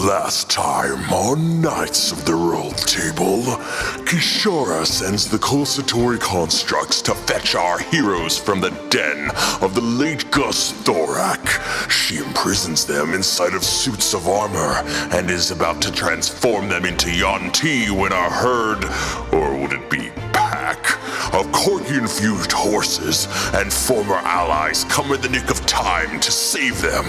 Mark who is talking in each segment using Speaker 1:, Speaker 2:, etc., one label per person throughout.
Speaker 1: Last time on Knights of the Roll Table, Kishara sends the Kulsatori constructs to fetch our heroes from the den of the late Gus Thorak. She imprisons them inside of suits of armor and is about to transform them into Yanti when a herd, or would it be pack, of Corgi-infused horses and former allies come in the nick of time to save them.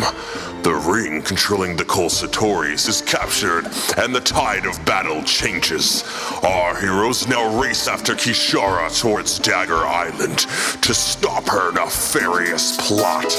Speaker 1: The ring controlling the Kulsatoris is captured, and the tide of battle changes. Our heroes now race after Kishara towards Dagger Island to stop her nefarious plot.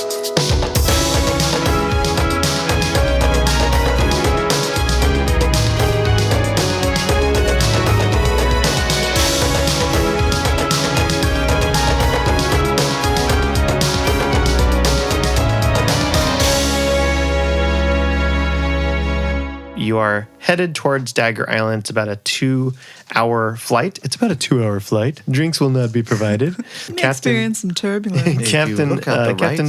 Speaker 2: You are headed towards Dagger Island. It's about a 2-hour flight. Drinks will not be provided.
Speaker 3: Experience some turbulence.
Speaker 2: Captain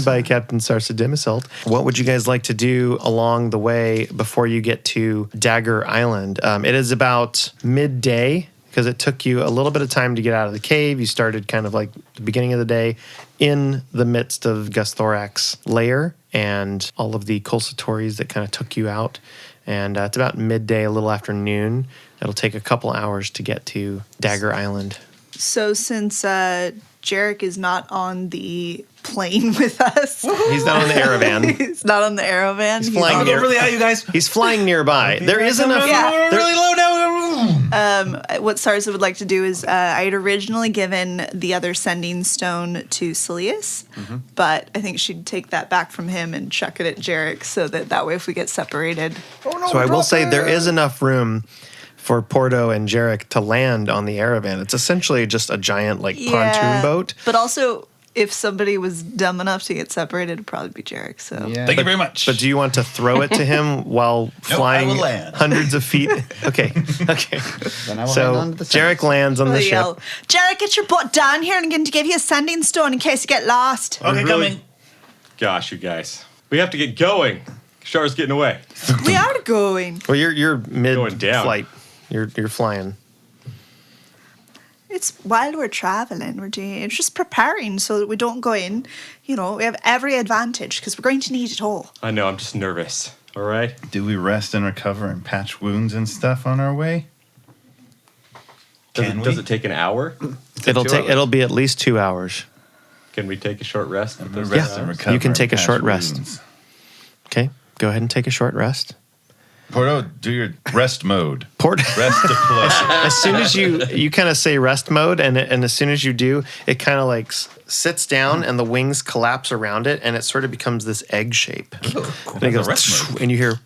Speaker 2: by Captain Sarsa Demiselt. What would you guys like to do along the way before you get to Dagger Island? It is about midday because it took you a little bit of time to get out of the cave. You started kind of like the beginning of the day in the midst of Gus Thorak's lair and all of the Kulsatoris that kind of took you out. And it's about midday, a little after noon. It'll take a couple hours to get to Dagger Island.
Speaker 3: So since Jerik is not on the plane with us.
Speaker 2: He's not on the Aerovan.
Speaker 3: He's not on the Aerovan.
Speaker 2: He's flying
Speaker 4: I'll go really high, you guys.
Speaker 2: He's flying nearby. There is enough.
Speaker 3: Yeah.
Speaker 4: Really low now.
Speaker 3: What Sarsa would like to do is I had originally given the other sending stone to Saeleas, but I think she'd take that back from him and chuck it at Jerik so that way if we get separated.
Speaker 2: So I will say there is enough room for Porto and Jerik to land on the Aerovan. It's essentially just a giant pontoon boat.
Speaker 3: But also, if somebody was dumb enough to get separated, it'd probably be Jerik. So
Speaker 4: Thank you very much.
Speaker 2: But do you want to throw it to him while flying
Speaker 4: I will land.
Speaker 2: hundreds of feet? Okay.
Speaker 5: Then I will
Speaker 2: So
Speaker 5: hang on to the
Speaker 2: Jerik lands on the ship.
Speaker 3: yell, Jerik, get your butt down here and I'm going to give you a sending stone in case you get lost.
Speaker 4: Okay, coming.
Speaker 6: Gosh, you guys. We have to get going. Kishara's getting away.
Speaker 3: We are going.
Speaker 2: Well, you're
Speaker 6: Going down.
Speaker 2: mid-flight. You're flying.
Speaker 3: It's while we're traveling, it's just preparing so that we don't go in. We have every advantage because we're going to need it all.
Speaker 6: I know, I'm just nervous. All right?
Speaker 7: Do we rest and recover and patch wounds and stuff on our way?
Speaker 6: Does it take an hour?
Speaker 2: It'll be at least 2 hours.
Speaker 6: Can we take a short rest? With those
Speaker 7: Rest
Speaker 6: 2
Speaker 7: and
Speaker 6: hours?
Speaker 7: recover
Speaker 2: You can
Speaker 7: and
Speaker 2: take a
Speaker 7: patch
Speaker 2: short rest.
Speaker 7: wounds.
Speaker 2: Okay, go ahead and take a short rest.
Speaker 7: Porto, do your rest mode.
Speaker 2: Porto.
Speaker 7: Rest deploy.
Speaker 2: As soon as you kind of say rest mode, and as soon as you do, it kind of sits down, and the wings collapse around it, and it sort of becomes this egg shape. And it goes,
Speaker 7: rest mode.
Speaker 2: and you hear.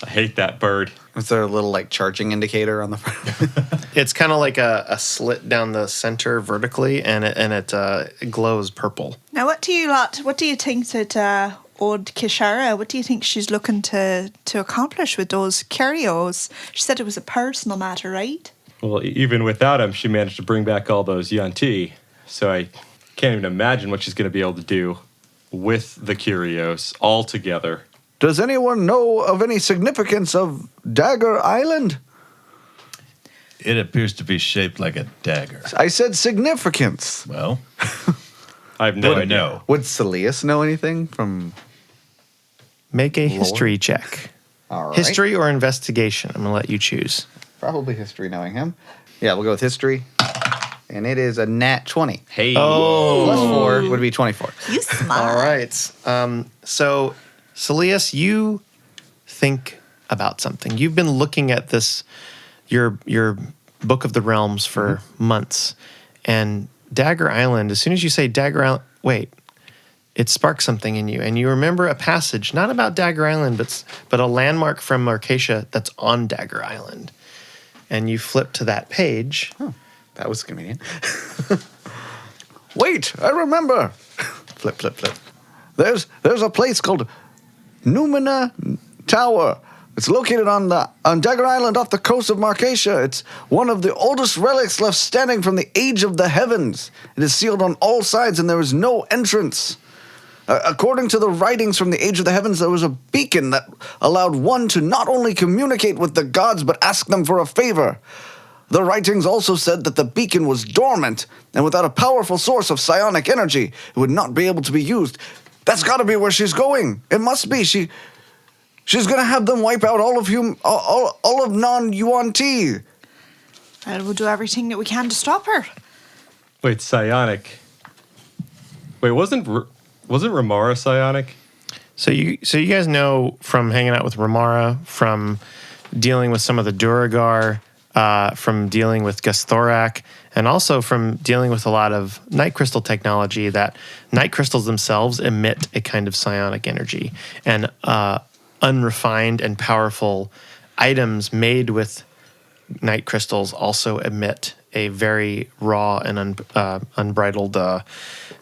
Speaker 6: I hate that bird.
Speaker 5: Was there a little charging indicator on the front?
Speaker 2: It's kind of like a slit down the center vertically, and it glows purple.
Speaker 3: Now, what do you think that old Kishara, what do you think she's looking to accomplish with those curios? She said it was a personal matter, right?
Speaker 6: Well, even without him, she managed to bring back all those Yanti. So I can't even imagine what she's going to be able to do with the curios all together.
Speaker 8: Does anyone know of any significance of Dagger Island?
Speaker 7: It appears to be shaped like a dagger.
Speaker 8: I said significance.
Speaker 7: Well,
Speaker 6: I have no
Speaker 7: I
Speaker 6: idea.
Speaker 7: know.
Speaker 8: Would Saeleas know anything from...
Speaker 2: Make a history check.
Speaker 5: All right.
Speaker 2: History or investigation? I'm going to let you choose.
Speaker 5: Probably history, knowing him. Yeah, we'll go with history. And it is a nat 20.
Speaker 6: Hey.
Speaker 5: Plus 4 would be 24.
Speaker 3: You smart.
Speaker 2: All right. So, Saeleas, you think about something. You've been looking at this, your Book of the Realms for months. And Dagger Island, as soon as you say Dagger Island, wait, it sparks something in you. And you remember a passage, not about Dagger Island, but a landmark from Marcatia that's on Dagger Island. And you flip to that page.
Speaker 5: Oh, that was convenient.
Speaker 8: Wait, I remember.
Speaker 2: Flip.
Speaker 8: There's a place called Numina Tower. It's located on Dagger Island off the coast of Marcatia. It's one of the oldest relics left standing from the Age of the Heavens. It is sealed on all sides and there is no entrance. According to the writings from the Age of the Heavens, there was a beacon that allowed one to not only communicate with the gods, but ask them for a favor. The writings also said that the beacon was dormant, and without a powerful source of psionic energy, it would not be able to be used. That's got to be where she's going. It must be. She's going to have them wipe out all of non-Yuan Ti.
Speaker 3: Well, we'll do everything that we can to stop her.
Speaker 6: Wait, psionic. Wait, wasn't Ramara psionic?
Speaker 2: So you guys know from hanging out with Ramara, from dealing with some of the Duragar, from dealing with Gusthorak, and also from dealing with a lot of night crystal technology, that night crystals themselves emit a kind of psionic energy. And unrefined and powerful items made with night crystals also emit a very raw and unbridled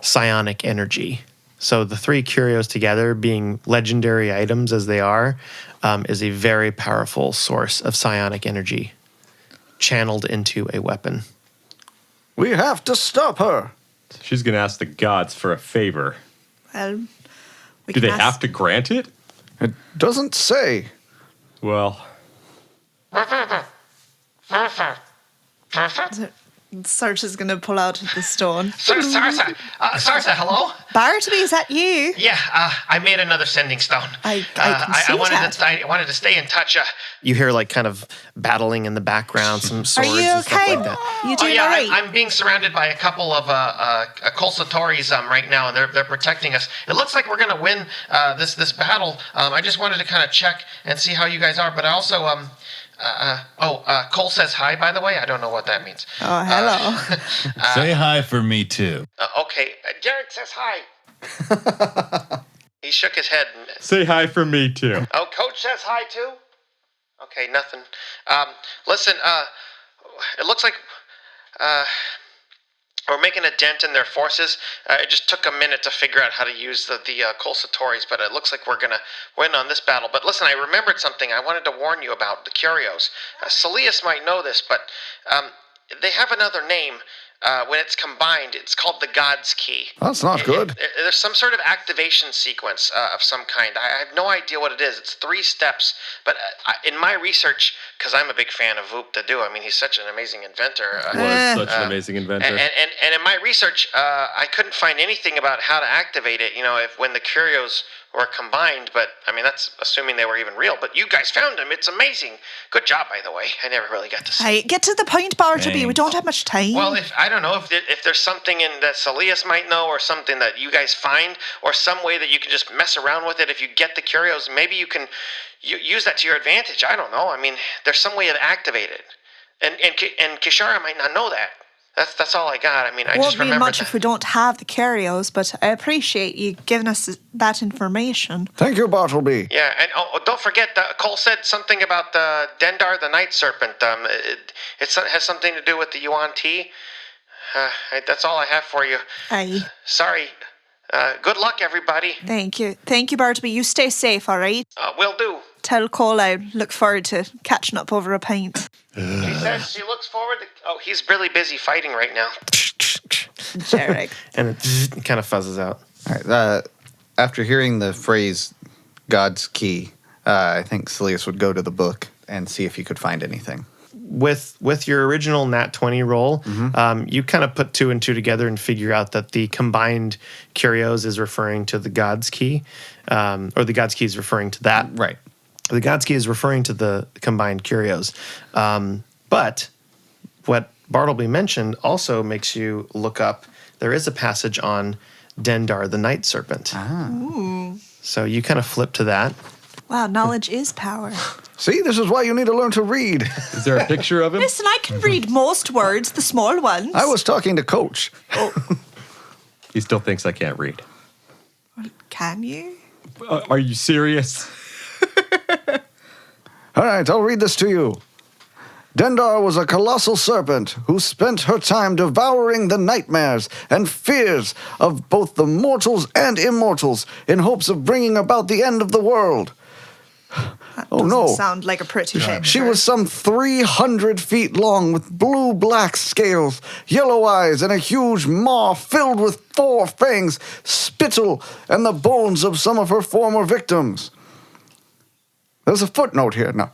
Speaker 2: psionic energy. So the three curios together, being legendary items as they are, is a very powerful source of psionic energy channeled into a weapon.
Speaker 8: We have to stop her.
Speaker 6: She's going to ask the gods for a favor.
Speaker 3: Well,
Speaker 6: Do they have to grant it?
Speaker 8: It doesn't say.
Speaker 6: Well,
Speaker 3: Sarsa's going to pull out the stone.
Speaker 4: Sarsa, hello?
Speaker 3: Bartleby, is that you?
Speaker 4: Yeah, I made another sending stone.
Speaker 3: I can see that.
Speaker 4: I wanted to stay in touch.
Speaker 2: You hear like kind of battling in the background, some swords
Speaker 3: Are you
Speaker 2: and stuff
Speaker 3: okay?
Speaker 2: like that.
Speaker 3: You doing all right?
Speaker 4: I'm being surrounded by a couple of Colsatoris right now, and they're protecting us. It looks like we're going to win this battle. I just wanted to kind of check and see how you guys are, but I also Cole says hi, by the way. I don't know what that means.
Speaker 3: Oh, hello.
Speaker 7: Say hi for me, too.
Speaker 4: Okay, Jerik says hi. He shook his head.
Speaker 6: say hi from me too.
Speaker 4: Oh, Coach says hi, too? Okay, nothing. Listen, it looks like we're making a dent in their forces. It just took a minute to figure out how to use the Colsatoris, but it looks like we're going to win on this battle. But listen, I remembered something I wanted to warn you about, the Curios. Saeleas might know this, but they have another name. When it's combined, it's called the God's Key.
Speaker 8: That's not good.
Speaker 4: There's some sort of activation sequence of some kind. I have no idea what it is. It's 3 steps. But in my research, because I'm a big fan of Voop Dadu, I mean, he's such an amazing inventor.
Speaker 6: Was such an amazing inventor.
Speaker 4: And in my research, I couldn't find anything about how to activate it, when the Curios were combined. But, I mean, that's assuming they were even real. But you guys found them. It's amazing. Good job, by the way. I never really got to see.
Speaker 3: Hey, get to the point, Bartleby. We
Speaker 7: Thanks.
Speaker 3: don't have much time.
Speaker 4: Well, I don't know if there's something in that Saeleas might know, or something that you guys find, or some way that you can just mess around with it. If you get the Curios, maybe you can use that to your advantage. I don't know. I mean, there's some way to activate it, and Kishara might not know that. That's all I got. I mean, I
Speaker 3: won't
Speaker 4: just
Speaker 3: mean
Speaker 4: remember
Speaker 3: much if we don't have the Curios, but I appreciate you giving us that information.
Speaker 8: Thank you, Bartleby.
Speaker 4: Yeah, and don't forget, Cole said something about the Dendar, the Night Serpent. It has something to do with the Yuan Ti. That's all I have for you.
Speaker 3: Aye.
Speaker 4: Sorry. Good luck, everybody.
Speaker 3: Thank you. Thank you, Bartleby. You stay safe, all right?
Speaker 4: Will do.
Speaker 3: Tell Cole I look forward to catching up over a pint.
Speaker 4: She says she looks forward to... Oh, he's really busy fighting right now.
Speaker 3: Jerik.
Speaker 2: And it kind of fuzzes out.
Speaker 5: All right. After hearing the phrase "God's key," I think Saeleas would go to the book and see if he could find anything.
Speaker 2: With your original Nat 20 roll, you kind of put 2 and 2 together and figure out that the combined Curios is referring to the God's Key, or the God's Key is referring to that.
Speaker 5: Right.
Speaker 2: The God's Key is referring to the combined Curios. But what Bartleby mentioned also makes you look up, there is a passage on Dendar, the Night Serpent.
Speaker 3: Ooh.
Speaker 2: So you kind of flip to that.
Speaker 3: Wow, knowledge is power.
Speaker 8: See, this is why you need to learn to read.
Speaker 6: Is there a picture of him?
Speaker 3: Listen, I can read most words, the small ones.
Speaker 8: I was talking to Coach.
Speaker 6: He still thinks I can't read.
Speaker 3: Can you?
Speaker 6: Are you serious?
Speaker 8: All right, I'll read this to you. Dendar was a colossal serpent who spent her time devouring the nightmares and fears of both the mortals and immortals in hopes of bringing about the end of the world. Oh
Speaker 3: Doesn't
Speaker 8: no.
Speaker 3: sound like a pretty picture.
Speaker 8: She was some 300 feet long with blue-black scales, yellow eyes, and a huge maw filled with 4 fangs, spittle, and the bones of some of her former victims. There's a footnote here. No.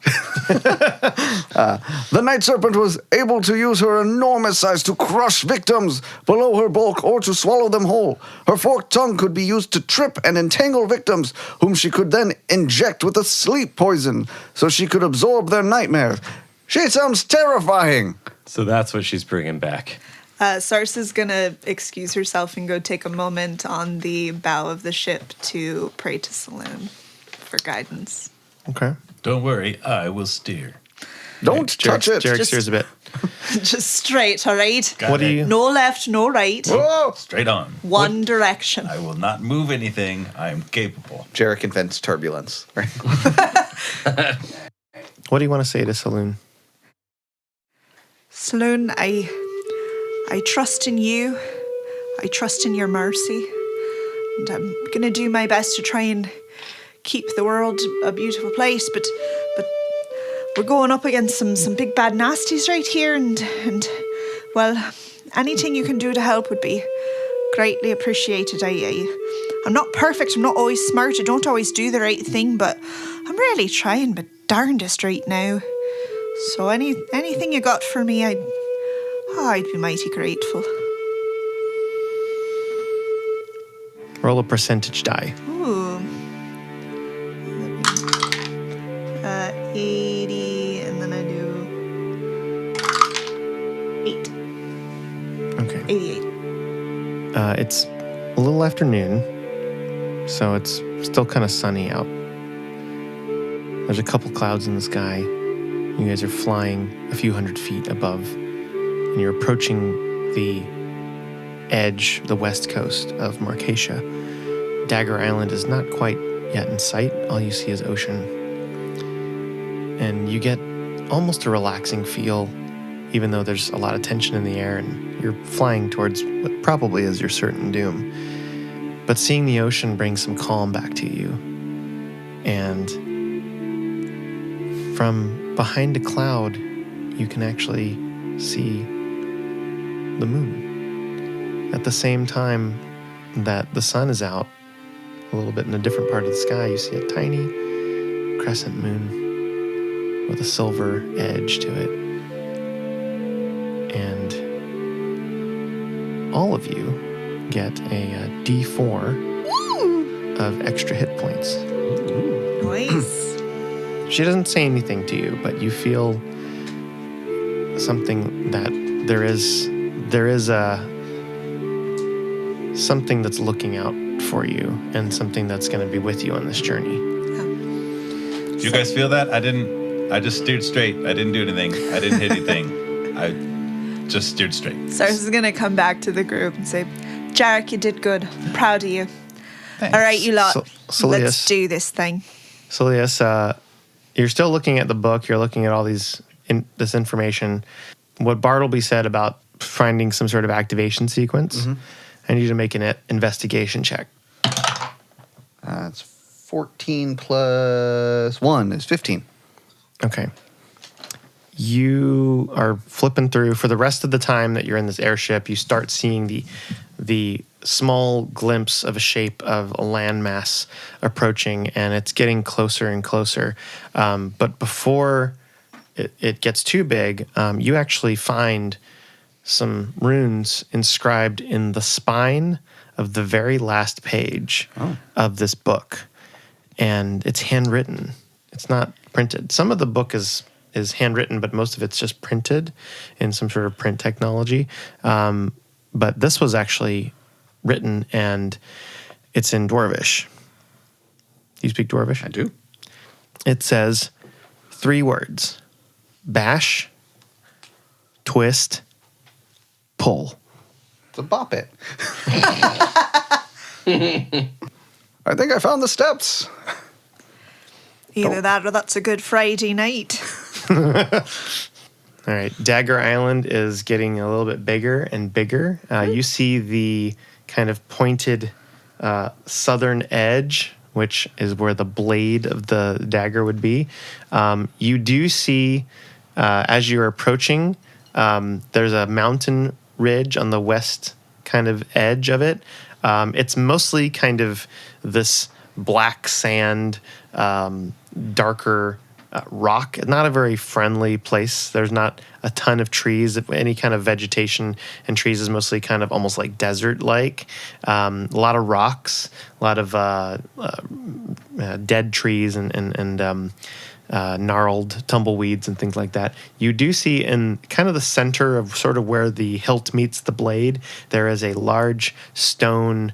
Speaker 8: The night serpent was able to use her enormous size to crush victims below her bulk or to swallow them whole. Her forked tongue could be used to trip and entangle victims, whom she could then inject with a sleep poison so she could absorb their nightmares. She sounds terrifying.
Speaker 6: So that's what she's bringing back.
Speaker 3: Sarsa's gonna excuse herself and go take a moment on the bow of the ship to pray to Selune for guidance.
Speaker 2: Okay.
Speaker 7: Don't worry, I will steer.
Speaker 8: Don't touch it.
Speaker 2: Jerik
Speaker 3: Just-
Speaker 2: steers a bit.
Speaker 3: Just straight, all right?
Speaker 7: Got
Speaker 2: What do
Speaker 7: it.
Speaker 2: you?
Speaker 3: No left, no right.
Speaker 8: Whoa!
Speaker 7: Straight on.
Speaker 3: One direction.
Speaker 7: I will not move anything. I am capable.
Speaker 5: Jerik invents turbulence. Right?
Speaker 2: What do you want to say to Selune?
Speaker 3: Selune, I trust in you. I trust in your mercy. And I'm going to do my best to try and keep the world a beautiful place, but we're going up against some big bad nasties right here, and well, anything you can do to help would be greatly appreciated. I'm not perfect, I'm not always smart, I don't always do the right thing, but I'm really trying my darndest right now. So anything you got for me, I'd be mighty grateful.
Speaker 2: Roll a percentage die.
Speaker 3: Ooh. 80, and then I do 8.
Speaker 2: Okay.
Speaker 3: 88.
Speaker 2: It's a little afternoon, so it's still kind of sunny out. There's a couple clouds in the sky. You guys are flying a few hundred feet above, and you're approaching the edge, the west coast of Marcatia. Dagger Island is not quite yet in sight. All you see is ocean. And you get almost a relaxing feel, even though there's a lot of tension in the air and you're flying towards what probably is your certain doom. But seeing the ocean brings some calm back to you. And from behind a cloud, you can actually see the moon. At the same time that the sun is out, a little bit in a different part of the sky, you see a tiny crescent moon with a silver edge to it. And all of you get a D4 of extra hit points.
Speaker 3: Nice.
Speaker 2: She doesn't say anything to you, but you feel something that there is something that's looking out for you and something that's going to be with you on this journey.
Speaker 7: Do you guys feel that? I just steered straight. I didn't do anything. I didn't hit anything. I just steered straight.
Speaker 3: Sarsa's gonna come back to the group and say, Jerik, you did good. I'm proud of you.
Speaker 7: Thanks.
Speaker 3: All right, you lot.
Speaker 2: Saeleas.
Speaker 3: Let's do this thing.
Speaker 2: Saeleas, you're still looking at the book. You're looking at all this information. What Bartleby said about finding some sort of activation sequence. I need you to make an investigation check.
Speaker 5: It's 14 plus 1 is 15.
Speaker 2: Okay. You are flipping through. For the rest of the time that you're in this airship, you start seeing the small glimpse of a shape of a landmass approaching, and it's getting closer and closer. But before it gets too big, you actually find some runes inscribed in the spine of the very last page of this book. And it's handwritten. It's not printed. Some of the book is handwritten, but most of it's just printed in some sort of print technology. But this was actually written, and it's in Dwarvish. Do you speak Dwarvish?
Speaker 5: I do.
Speaker 2: It says 3 words: bash, twist, pull.
Speaker 5: It's a bop it. I think I found the steps.
Speaker 3: Either that or that's a good Friday night.
Speaker 2: All right, Dagger Island is getting a little bit bigger and bigger. You see the kind of pointed southern edge which is where the blade of the dagger would be. You do see, as you're approaching, there's a mountain ridge on the west kind of edge of it. It's mostly kind of this black sand, darker rock. Not a very friendly place. There's not a ton of trees. Any kind of vegetation and trees is mostly kind of almost like desert-like. A lot of rocks, a lot of dead trees and gnarled tumbleweeds and things like that. You do see in kind of the center of sort of where the hilt meets the blade, there is a large stone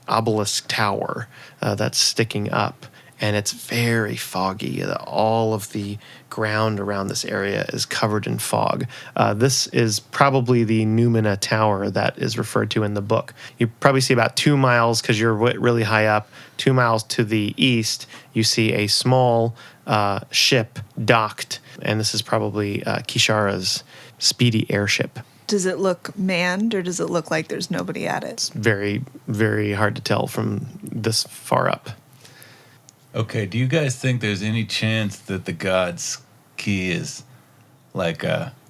Speaker 2: obelisk tower that's sticking up, and it's very foggy. All of the ground around this area is covered in fog. This is probably the Numina Tower that is referred to in the book. You probably see about 2 miles, because you're really high up, 2 miles to the east, you see a small ship docked, and this is probably Kishara's speedy airship.
Speaker 3: Does it look manned, or does it look like there's nobody at it?
Speaker 2: It's very, very hard to tell from this far up.
Speaker 7: Okay, do you guys think there's any chance that the god's key is like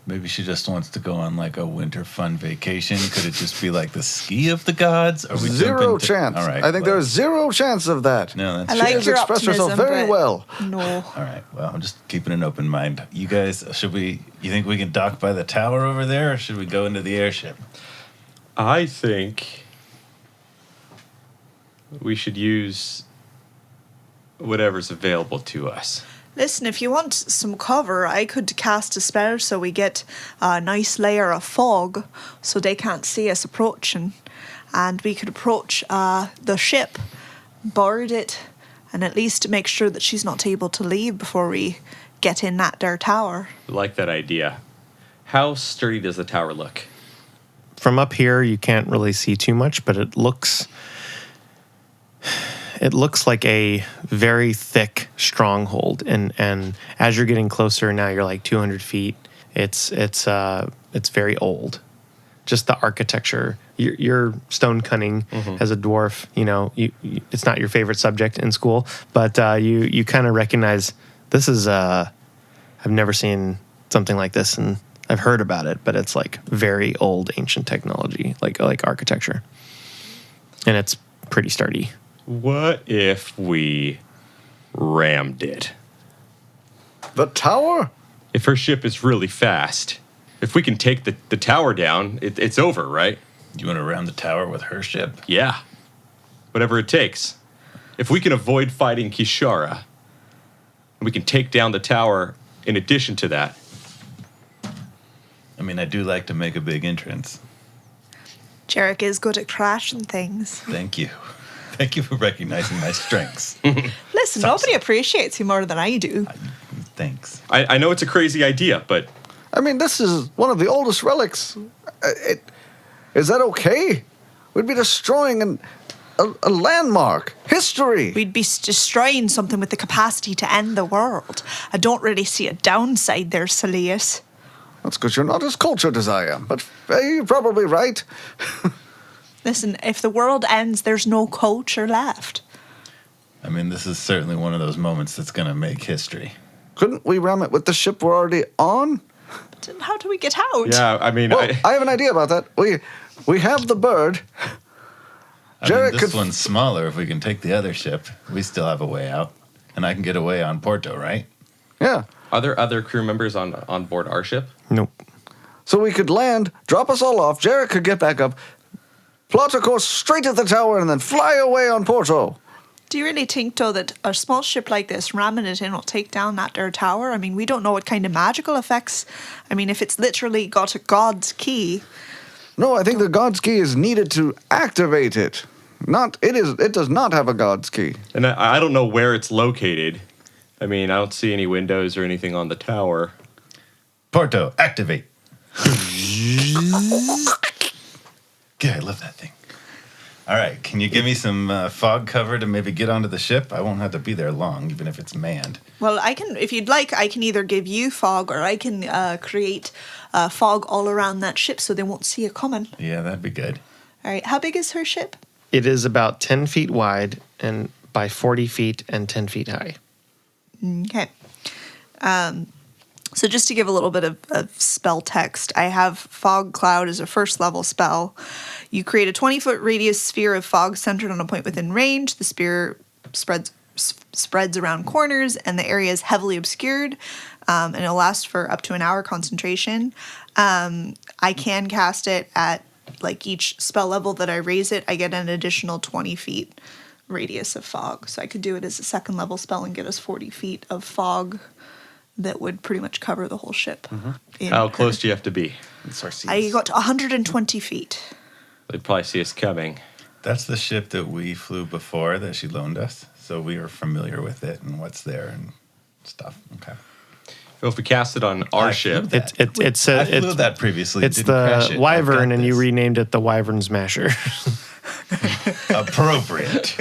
Speaker 7: maybe she just wants to go on like a winter fun vacation? Could it just be like the ski of the gods? Are we
Speaker 8: Zero chance.
Speaker 7: All right.
Speaker 8: I think there's zero chance of that.
Speaker 7: No, that's
Speaker 3: I
Speaker 7: true.
Speaker 3: like
Speaker 8: has
Speaker 3: your
Speaker 8: expressed herself
Speaker 3: optimism,
Speaker 8: very
Speaker 3: but
Speaker 8: well.
Speaker 3: No.
Speaker 7: All right. Well, I'm just keeping an open mind. You guys, you think we can dock by the tower over there, or should we go into the airship?
Speaker 6: I think we should use whatever's available to us.
Speaker 3: Listen, if you want some cover, I could cast a spell so we get a nice layer of fog so they can't see us approaching. And we could approach the ship, board it, and at least make sure that she's not able to leave before we get in that there tower.
Speaker 6: I like that idea. How sturdy does the tower look?
Speaker 2: From up here, you can't really see too much, but it looks like a very thick stronghold. And as you're getting closer, now you're like 200 feet. It's very old. Just the architecture. Your stone cunning as a dwarf, it's not your favorite subject in school, but you kind of recognize this is. I've never seen something like this, and I've heard about it, but it's like very old, ancient technology, like architecture, and it's pretty sturdy.
Speaker 6: What if we rammed it?
Speaker 8: The tower?
Speaker 6: If her ship is really fast, if we can take the tower down, it's over, right?
Speaker 7: You want to ram the tower with her ship?
Speaker 6: Yeah. Whatever it takes. If we can avoid fighting Kishara, and we can take down the tower in addition to that.
Speaker 7: I mean, I do like to make a big entrance.
Speaker 3: Jerik is good at crashing things.
Speaker 7: Thank you. Thank you for recognizing my strengths.
Speaker 3: Listen, nobody appreciates you more than I do.
Speaker 7: Thanks.
Speaker 6: I know it's a crazy idea, but
Speaker 8: I mean, this is one of the oldest relics. Is that okay? We'd be destroying a landmark, history.
Speaker 3: We'd be destroying something with the capacity to end the world. I don't really see a downside there, Saeleas.
Speaker 8: That's because you're not as cultured as I am, but you're probably right.
Speaker 3: Listen, if the world ends, there's no culture left.
Speaker 7: I mean, this is certainly one of those moments that's going to make history.
Speaker 8: Couldn't we ram it with the ship we're already on?
Speaker 3: Then how do we get out?
Speaker 6: yeah, I mean,
Speaker 8: Well, I have an idea about that. We have the bird.
Speaker 7: I mean,
Speaker 8: Jerik
Speaker 7: this
Speaker 8: could...
Speaker 7: one's smaller. If we can take the other ship, we still have a way out. And I can get away on Porto, right?
Speaker 8: Yeah.
Speaker 6: are there other crew members on board our ship?
Speaker 2: Nope.
Speaker 8: So we could land, drop us all off, Jerik could get back up, plot a course straight at the tower, and then fly away on Porto.
Speaker 3: Do you really think, though, that a small ship like this, ramming it in, will take down that there tower? I mean, we don't know what kind of magical effects. I mean, if it's literally got a god's key.
Speaker 8: No, I think the god's key is needed to activate it. It does not have a god's key.
Speaker 6: And I don't know where it's located. I mean, I don't see any windows or anything on the tower.
Speaker 7: Porto, activate. Yeah, I love that thing. All right, can you give me some fog cover to maybe get onto the ship? I won't have to be there long, even if it's manned.
Speaker 3: Well, I can, if you'd like, I can either give you fog or I can create fog all around that ship so they won't see it coming.
Speaker 7: Yeah, that'd be good.
Speaker 3: All right, how big is her ship?
Speaker 2: It is about 10 feet wide and by 40 feet and 10 feet high.
Speaker 3: Okay. So just to give a little bit of spell text, I have Fog Cloud as a first level spell. You create a 20-foot radius sphere of fog centered on a point within range. The sphere spreads around corners, and the area is heavily obscured, and it'll last for up to an hour concentration. I can cast it at, like, each spell level that I raise it, I get an additional 20 feet radius of fog. So I could do it as a second level spell and get us 40 feet of fog that would pretty much cover the whole ship.
Speaker 6: How close do you have to be?
Speaker 3: I got to 120 feet.
Speaker 6: They'd probably see us coming.
Speaker 7: That's the ship that we flew before that she loaned us. So we are familiar with it and what's there and stuff. Okay.
Speaker 6: Well, if we cast it on our ship,
Speaker 7: I flew that previously.
Speaker 2: It's
Speaker 7: didn't crash
Speaker 2: the
Speaker 7: it.
Speaker 2: Wyvern,
Speaker 7: I've got
Speaker 2: and you
Speaker 7: this.
Speaker 2: renamed it the Wyvern Smasher.
Speaker 7: Appropriate.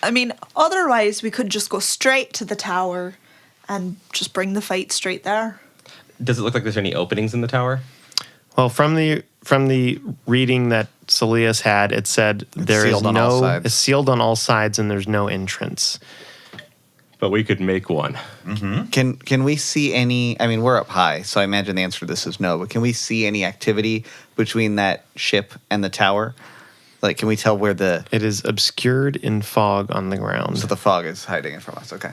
Speaker 3: I mean, otherwise we could just go straight to the tower and just bring the fight straight there.
Speaker 6: does it look like there's any openings in the tower?
Speaker 2: Well, from the reading that Saeleas had, it said there is
Speaker 5: sealed on all sides.
Speaker 2: it's sealed on all sides and there's no entrance.
Speaker 6: But we could make one.
Speaker 5: Can we see any? I mean, we're up high, so I imagine the answer to this is no. But can we see any activity between that ship and the tower? Like, can we tell where
Speaker 2: It is obscured in fog on the ground.
Speaker 5: so the fog is hiding it from us? Okay,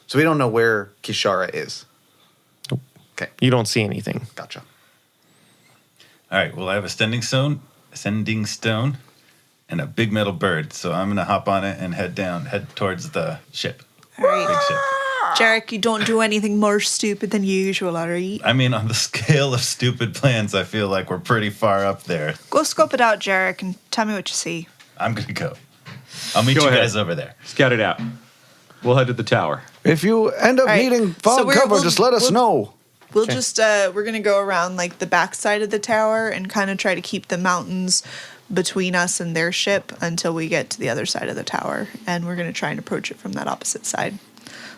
Speaker 5: so we don't know where Kishara is.
Speaker 2: Nope.
Speaker 5: Okay,
Speaker 2: You don't see anything.
Speaker 5: gotcha.
Speaker 7: All right. Well, I have a sending stone, and a big metal bird. So I'm gonna hop on it and head towards the ship.
Speaker 3: All right.
Speaker 7: Big ship.
Speaker 3: Jerik, you don't do anything more stupid than usual, all right?
Speaker 7: I mean, on the scale of stupid plans, I feel like we're pretty far up there.
Speaker 3: Go scope it out, Jerik, and tell me what you see.
Speaker 7: I'm gonna go. I'll meet
Speaker 6: Go
Speaker 7: you
Speaker 6: ahead.
Speaker 7: guys over there.
Speaker 6: Scout it out. We'll head to the tower.
Speaker 8: If you end up
Speaker 3: All right,
Speaker 8: needing
Speaker 3: so
Speaker 8: fog
Speaker 3: we're-
Speaker 8: cover,
Speaker 3: we'll-
Speaker 8: just let us
Speaker 3: we'll-
Speaker 8: know.
Speaker 3: We'll just, we're going to go around, like, the back side of the tower and kind of try to keep the mountains between us and their ship until we get to the other side of the tower. And we're going to try and approach it from that opposite side.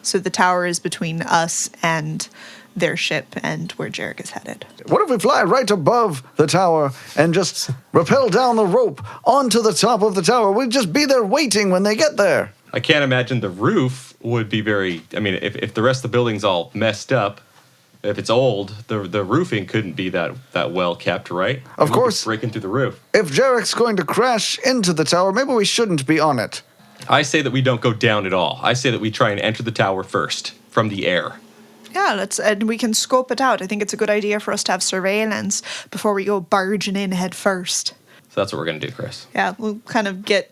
Speaker 3: So the tower is between us and their ship and where Jerik is headed.
Speaker 8: What if we fly right above the tower and just rappel down the rope onto the top of the tower? We'd just be there waiting when they get there.
Speaker 6: I can't imagine the roof would be very... I mean, if the rest of the building's all messed up, if it's old, the roofing couldn't be that well kept, right?
Speaker 8: Of
Speaker 6: We'd be
Speaker 8: course.
Speaker 6: breaking through the roof.
Speaker 8: If Jerek's going to crash into the tower, maybe we shouldn't be on it.
Speaker 6: I say that we don't go down at all. I say that we try and enter the tower first, from the air.
Speaker 3: Yeah, and we can scope it out. I think it's a good idea for us to have surveillance before we go barging in head first.
Speaker 6: So that's what we're going to do, Chris.
Speaker 3: Yeah, we'll kind of get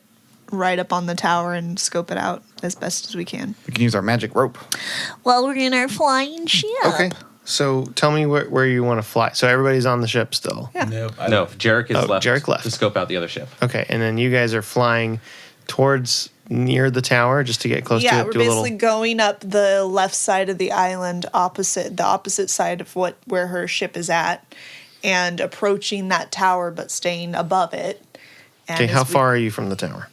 Speaker 3: right up on the tower and scope it out as best as we can.
Speaker 5: We can use our magic rope.
Speaker 3: Well, we're in our flying ship.
Speaker 2: Okay. So tell me where you want to fly. So everybody's on the ship still.
Speaker 3: Yeah.
Speaker 7: Nope.
Speaker 6: No, Jerik is left.
Speaker 2: Jerik left.
Speaker 6: To scope out the other ship.
Speaker 2: Okay, and then you guys are flying towards near the tower just to get close to
Speaker 3: Yeah,
Speaker 2: it.
Speaker 3: we're
Speaker 2: Do a little.
Speaker 3: basically going up the left side of the island, the opposite side of where her ship is at, and approaching that tower, but staying above it. And
Speaker 2: Okay, how
Speaker 3: as we-
Speaker 2: far are you from the tower?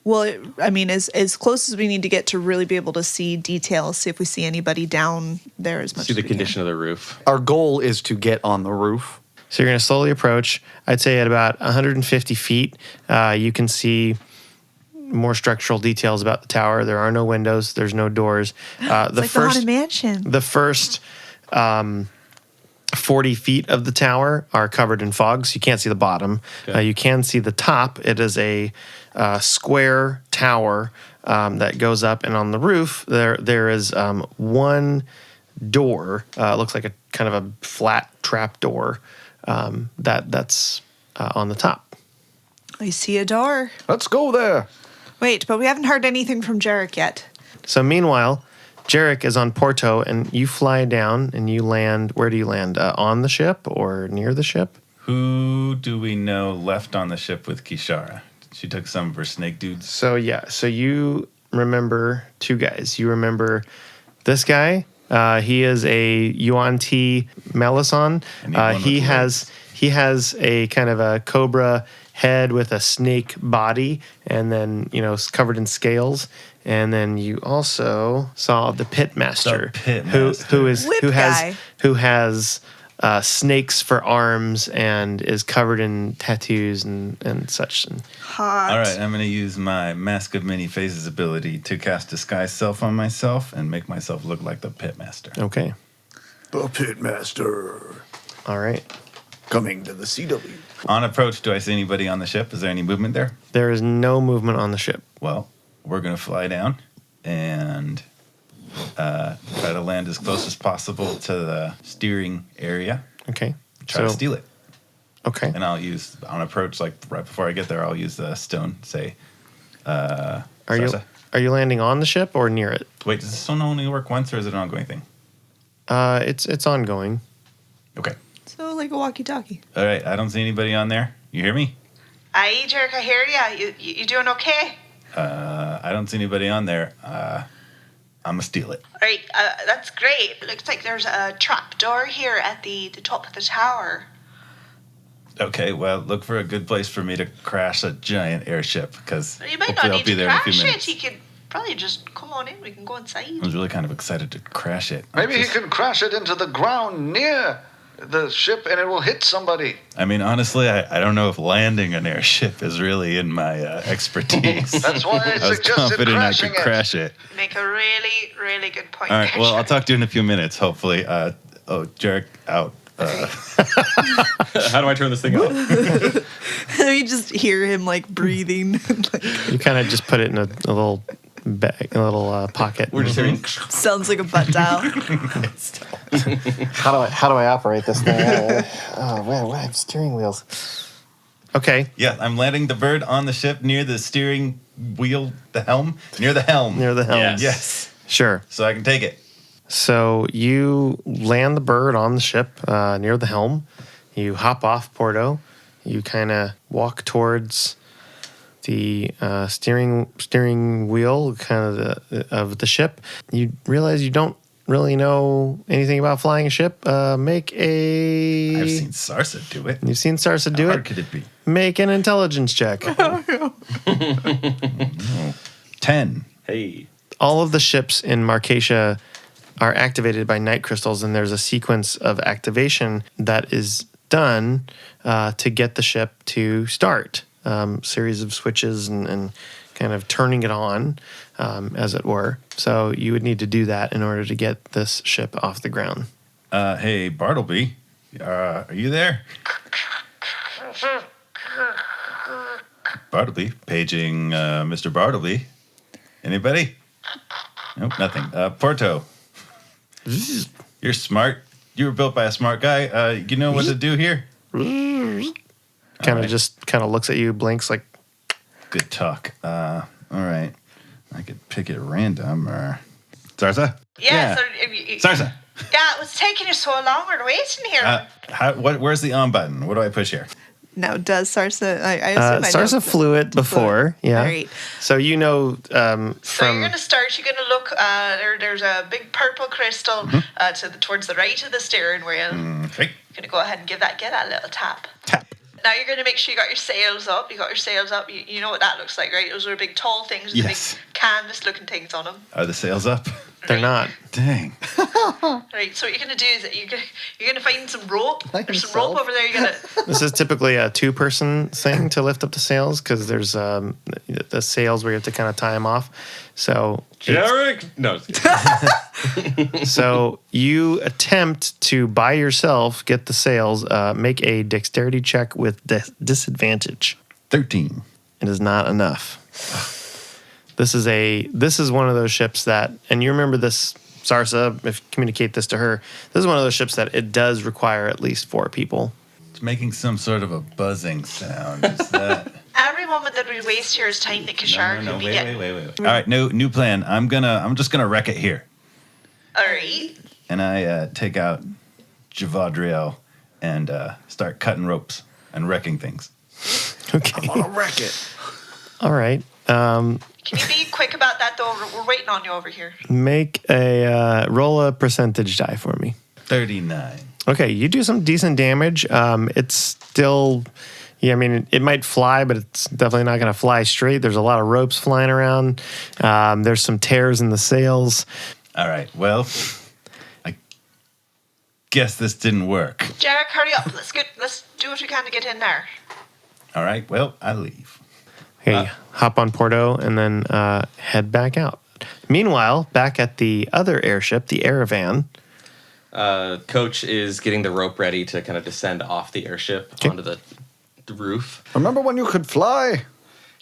Speaker 3: Well, I mean, as close as we need to get to really be able to see details, see if we see anybody down there as much
Speaker 6: See
Speaker 3: as
Speaker 6: the
Speaker 3: we
Speaker 6: condition of the roof.
Speaker 5: Our goal is to get on the roof.
Speaker 2: So you're going to slowly approach. I'd say at about 150 feet, you can see more structural details about the tower. There are no windows. There's no doors.
Speaker 3: It's like the Haunted Mansion.
Speaker 2: The first 40 feet of the tower are covered in fog, so you can't see the bottom.
Speaker 6: Okay.
Speaker 2: You can see the top. It is a square tower that goes up, and on the roof there is one door. It looks like a kind of a flat trap door that's on the top.
Speaker 3: I see a door.
Speaker 8: Let's go there.
Speaker 3: Wait, but we haven't heard anything from Jerik yet.
Speaker 2: So meanwhile, Jerik is on Porto, and you fly down and you land. Where do you land? On the ship or near the ship?
Speaker 7: Who do we know left on the ship with Kishara? She took some of her snake dudes.
Speaker 2: So you remember two guys. You remember this guy. He is a Yuan T Melisson.
Speaker 7: And the one with
Speaker 2: He
Speaker 7: legs.
Speaker 2: has a kind of a cobra head with a snake body, and then it's covered in scales. And then you also saw the pit master,
Speaker 7: The pit
Speaker 2: who
Speaker 7: master.
Speaker 2: has
Speaker 3: Whip guy.
Speaker 2: who has snakes for arms and is covered in tattoos and such.
Speaker 3: Hot.
Speaker 7: All right, I'm going to use my Mask of Many Faces ability to cast Disguise Self on myself and make myself look like the Pitmaster.
Speaker 2: Okay.
Speaker 8: The Pitmaster
Speaker 2: All right.
Speaker 8: coming to the CW.
Speaker 7: On approach, do I see anybody on the ship? Is there any movement there?
Speaker 2: There is no movement on the ship.
Speaker 7: Well, we're going to fly down and try to land as close as possible to the steering area.
Speaker 2: Okay.
Speaker 7: Try to steal it.
Speaker 2: Okay.
Speaker 7: And I'll use, on approach, like right before I get there, I'll use the stone, say,
Speaker 2: Are
Speaker 7: Sarsa.
Speaker 2: you landing on the ship or near it?
Speaker 7: Wait, does the stone only work once or is it an ongoing thing?
Speaker 2: It's ongoing.
Speaker 7: Okay.
Speaker 3: So like a walkie-talkie.
Speaker 7: All right, I don't see anybody on there. You hear me?
Speaker 9: Aye, Jerik, I hear ya. You doing okay?
Speaker 7: I don't see anybody on there. I'm going to steal it.
Speaker 9: All right, that's great. It looks like there's a trap door here at the top of the tower.
Speaker 7: Okay, well, look for a good place for me to crash a giant airship, because
Speaker 9: You might
Speaker 7: hopefully
Speaker 9: not
Speaker 7: I'll
Speaker 9: need
Speaker 7: be
Speaker 9: to
Speaker 7: there in a few
Speaker 9: crash
Speaker 7: minutes.
Speaker 9: it. You could probably just come on in. We can go inside.
Speaker 7: I was really kind of excited to crash it.
Speaker 8: Maybe he can crash it into the ground near the ship and it will hit somebody.
Speaker 7: I mean, honestly, I don't know if landing an airship is really in my expertise.
Speaker 8: That's why I
Speaker 7: I was
Speaker 8: suggested
Speaker 7: confident I
Speaker 8: crashing
Speaker 7: could
Speaker 8: it.
Speaker 7: crash it.
Speaker 9: Make a really, really good point.
Speaker 7: All right,
Speaker 9: there,
Speaker 7: well, I'll
Speaker 9: Jerik.
Speaker 7: talk to you in a few minutes, hopefully. Jerik, out.
Speaker 6: How do I turn this thing off?
Speaker 3: You just hear him like breathing. Like,
Speaker 2: You kind of just put it in a little bag, a little pocket.
Speaker 6: We're just hearing.
Speaker 3: sounds like a butt dial.
Speaker 2: How do I operate this thing? Oh man, what have steering wheels? Okay,
Speaker 7: Yeah, I'm landing the bird on the ship near the steering wheel, the helm, near the helm.
Speaker 2: near the helm.
Speaker 6: Yes.
Speaker 7: Yes,
Speaker 2: Sure.
Speaker 7: so I can take it.
Speaker 2: So you land the bird on the ship near the helm. You hop off Porto. You kind of walk towards the steering wheel, kind of the ship. You realize you don't really know anything about flying a ship. Make a.
Speaker 7: I've seen Sarsa do it.
Speaker 2: You've seen Sarsa do
Speaker 7: How hard
Speaker 2: it.
Speaker 7: could it be?
Speaker 2: Make an intelligence check.
Speaker 7: 10.
Speaker 6: Hey.
Speaker 2: All of the ships in Marcatia are activated by night crystals, and there's a sequence of activation that is done to get the ship to start. Series of switches and kind of turning it on, as it were. So you would need to do that in order to get this ship off the ground.
Speaker 7: Hey, Bartleby, are you there? Bartleby, paging Mr. Bartleby. Anybody? Nope, nothing. Porto, you're smart. You were built by a smart guy. You know what to do here?
Speaker 2: Kind of just kind of looks at you, blinks like,
Speaker 7: Good talk. All right. I could pick it random or... Sarsa?
Speaker 9: Yeah.
Speaker 7: Sarsa!
Speaker 9: Yeah, it was taking you so long. We're waiting here.
Speaker 7: Where's the on button? What do I push here?
Speaker 3: Now, does Sarsa? I assume I know.
Speaker 2: Sarsa flew it before. Yeah.
Speaker 3: Great.
Speaker 2: So you know
Speaker 9: So
Speaker 2: from.
Speaker 9: you're going to start. You're going to look. There's a big purple crystal towards the right of the steering wheel.
Speaker 7: Okay.
Speaker 9: You're going to go ahead and give that a little tap.
Speaker 7: Tap.
Speaker 9: Now you're going to make sure you got your sails up. You got your sails up. You know what that looks like, right? Those are big tall things with
Speaker 7: Yes.
Speaker 9: big canvas-looking things on them.
Speaker 7: Are the sails up?
Speaker 2: They're not.
Speaker 7: Dang.
Speaker 9: Right. So what you're going to do is that you're going to find some rope. There's some rope over there. You're going to.
Speaker 2: This is typically a two-person thing to lift up the sails because there's the sails where you have to kind of tie them off. So
Speaker 6: Jerik? No.
Speaker 2: so you attempt to by yourself get the sails. Make a dexterity check with disadvantage.
Speaker 7: 13.
Speaker 2: It is not enough. This is one of those ships that, and you remember this, Sarsa, if you communicate this to her, this is one of those ships that it does require at least 4 people.
Speaker 7: It's making some sort of a buzzing sound. Is that...
Speaker 9: Every moment that we waste here is time that Kishar could be getting.
Speaker 7: Wait. All right, new plan. I'm just gonna wreck it here.
Speaker 9: All right.
Speaker 7: And I take out Javadriel and start cutting ropes and wrecking things.
Speaker 2: Okay.
Speaker 8: I'm gonna wreck it.
Speaker 2: All right.
Speaker 9: Can you be quick about that, though? We're waiting on you over here.
Speaker 2: Make a roll a percentage die for me.
Speaker 7: 39.
Speaker 2: Okay, you do some decent damage. It's still, yeah, I mean, it might fly, but it's definitely not going to fly straight. There's a lot of ropes flying around. There's some tears in the sails.
Speaker 7: All right. Well, guess this didn't work.
Speaker 9: Jerik, hurry up. Let's do what we can to get in there.
Speaker 7: All right, well, I leave.
Speaker 2: Okay, hop on Porto and then head back out. Meanwhile, back at the other airship, the Airavan.
Speaker 10: Coach is getting the rope ready to kind of descend off the airship onto the roof.
Speaker 8: Remember when you could fly?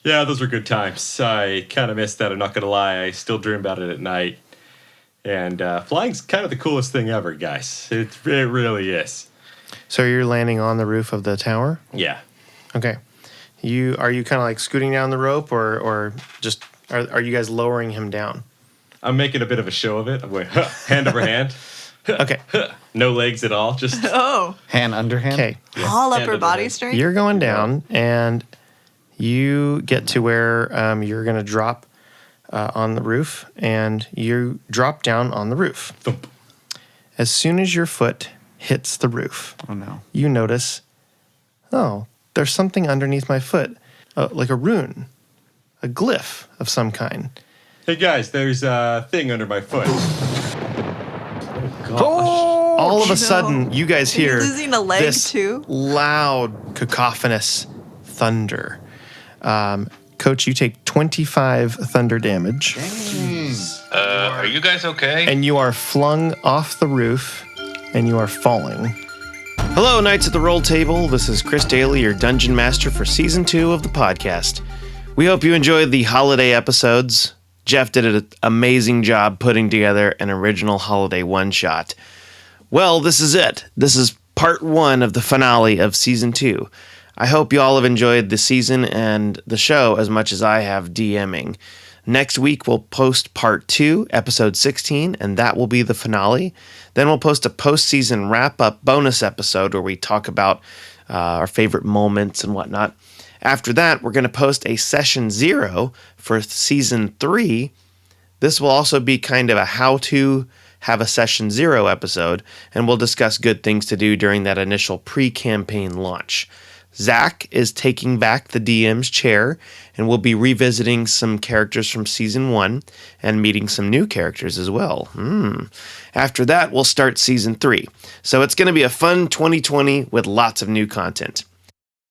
Speaker 6: Yeah, those were good times. I kind of missed that, I'm not going to lie. I still dream about it at night. And flying's kind of the coolest thing ever, guys. It really is.
Speaker 2: So you're landing on the roof of the tower?
Speaker 6: Yeah.
Speaker 2: Okay. Are you kind of like scooting down the rope or just are you guys lowering him down?
Speaker 6: I'm making a bit of a show of it. I'm going hand over hand.
Speaker 2: Okay.
Speaker 6: No legs at all. Just
Speaker 3: Oh,
Speaker 5: Hand underhand.
Speaker 2: Okay.
Speaker 3: all
Speaker 6: hand
Speaker 3: upper
Speaker 6: over
Speaker 3: body
Speaker 6: hand.
Speaker 3: strength.
Speaker 2: You're going down and you get to where you're going to drop on the roof and you drop down on the roof.
Speaker 6: thump.
Speaker 2: As soon as your foot hits the roof,
Speaker 5: Oh no.
Speaker 2: you notice, oh, there's something underneath my foot, like a rune, a glyph of some kind.
Speaker 6: Hey guys, there's a thing under my foot.
Speaker 2: All of a sudden, you guys
Speaker 3: Are you
Speaker 2: hear
Speaker 3: losing a leg,
Speaker 2: this
Speaker 3: too?
Speaker 2: loud, cacophonous thunder. Coach, you take 25 thunder damage,
Speaker 7: Are you guys okay?
Speaker 2: and you are flung off the roof, and you are falling. Hello, Knights at the Roll Table. This is Chris Daly, your Dungeon Master for Season 2 of the podcast. We hope you enjoyed the holiday episodes. Jeff did an amazing job putting together an original holiday one-shot. Well, this is it. This is part 1 of the finale of Season 2. I hope you all have enjoyed the season and the show as much as I have DMing. Next week, we'll post part 2, episode 16, and that will be the finale. Then we'll post a post-season wrap-up bonus episode where we talk about our favorite moments and whatnot. After that, we're going to post a session 0 for season 3. This will also be kind of a how-to have a session 0 episode, and we'll discuss good things to do during that initial pre-campaign launch. Zach is taking back the DM's chair, and we'll be revisiting some characters from season 1 and meeting some new characters as well. After that, we'll start season 3. So it's going to be a fun 2020 with lots of new content.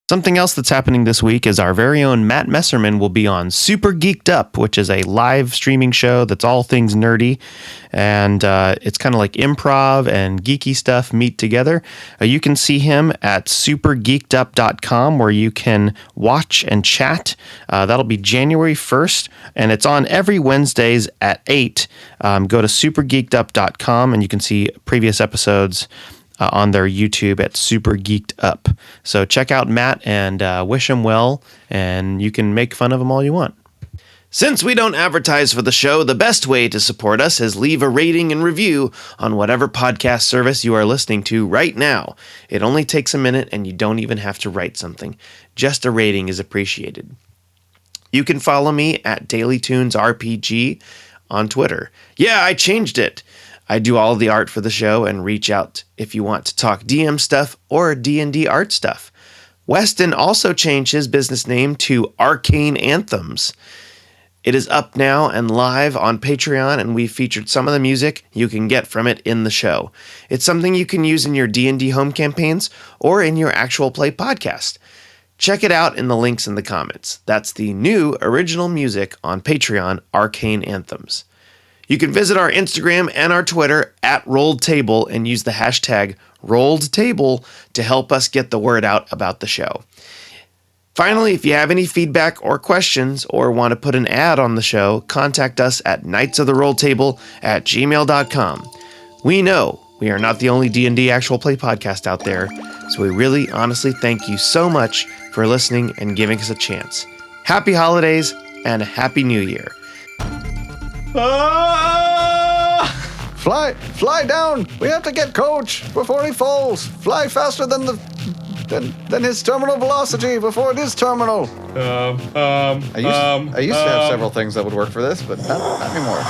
Speaker 2: Something else that's happening this week is our very own Matt Messerman will be on Super Geeked Up, which is a live streaming show that's all things nerdy. And it's kind of like improv and geeky stuff meet together. You can see him at supergeekedup.com where you can watch and chat. That'll be January 1st, and it's on every Wednesdays at 8. Go to supergeekedup.com and you can see previous episodes on their YouTube at Super Geeked Up. So check out Matt and wish him well, and you can make fun of him all you want. Since we don't advertise for the show, the best way to support us is leave a rating and review on whatever podcast service you are listening to right now. It only takes a minute, and you don't even have to write something. Just a rating is appreciated. You can follow me at DailyTunesRPG on Twitter. Yeah, I changed it. I do all the art for the show and reach out if you want to talk DM stuff or D&D art stuff. Weston also changed his business name to Arcane Anthems. It is up now and live on Patreon, and we've featured some of the music you can get from it in the show. It's something you can use in your D&D home campaigns or in your actual play podcast. Check it out in the links in the comments. That's the new original music on Patreon, Arcane Anthems. You can visit our Instagram and our Twitter at RolledTable and use the hashtag RolledTable to help us get the word out about the show. Finally, if you have any feedback or questions or want to put an ad on the show, contact us at knightsoftherolledtable@gmail.com. We know we are not the only D&D actual play podcast out there, so we really honestly thank you so much for listening and giving us a chance. Happy holidays and a happy new year.
Speaker 8: Fly down! We have to get Coach before he falls. Fly faster than his terminal velocity before it is terminal.
Speaker 5: I used to have several things that would work for this, but not anymore.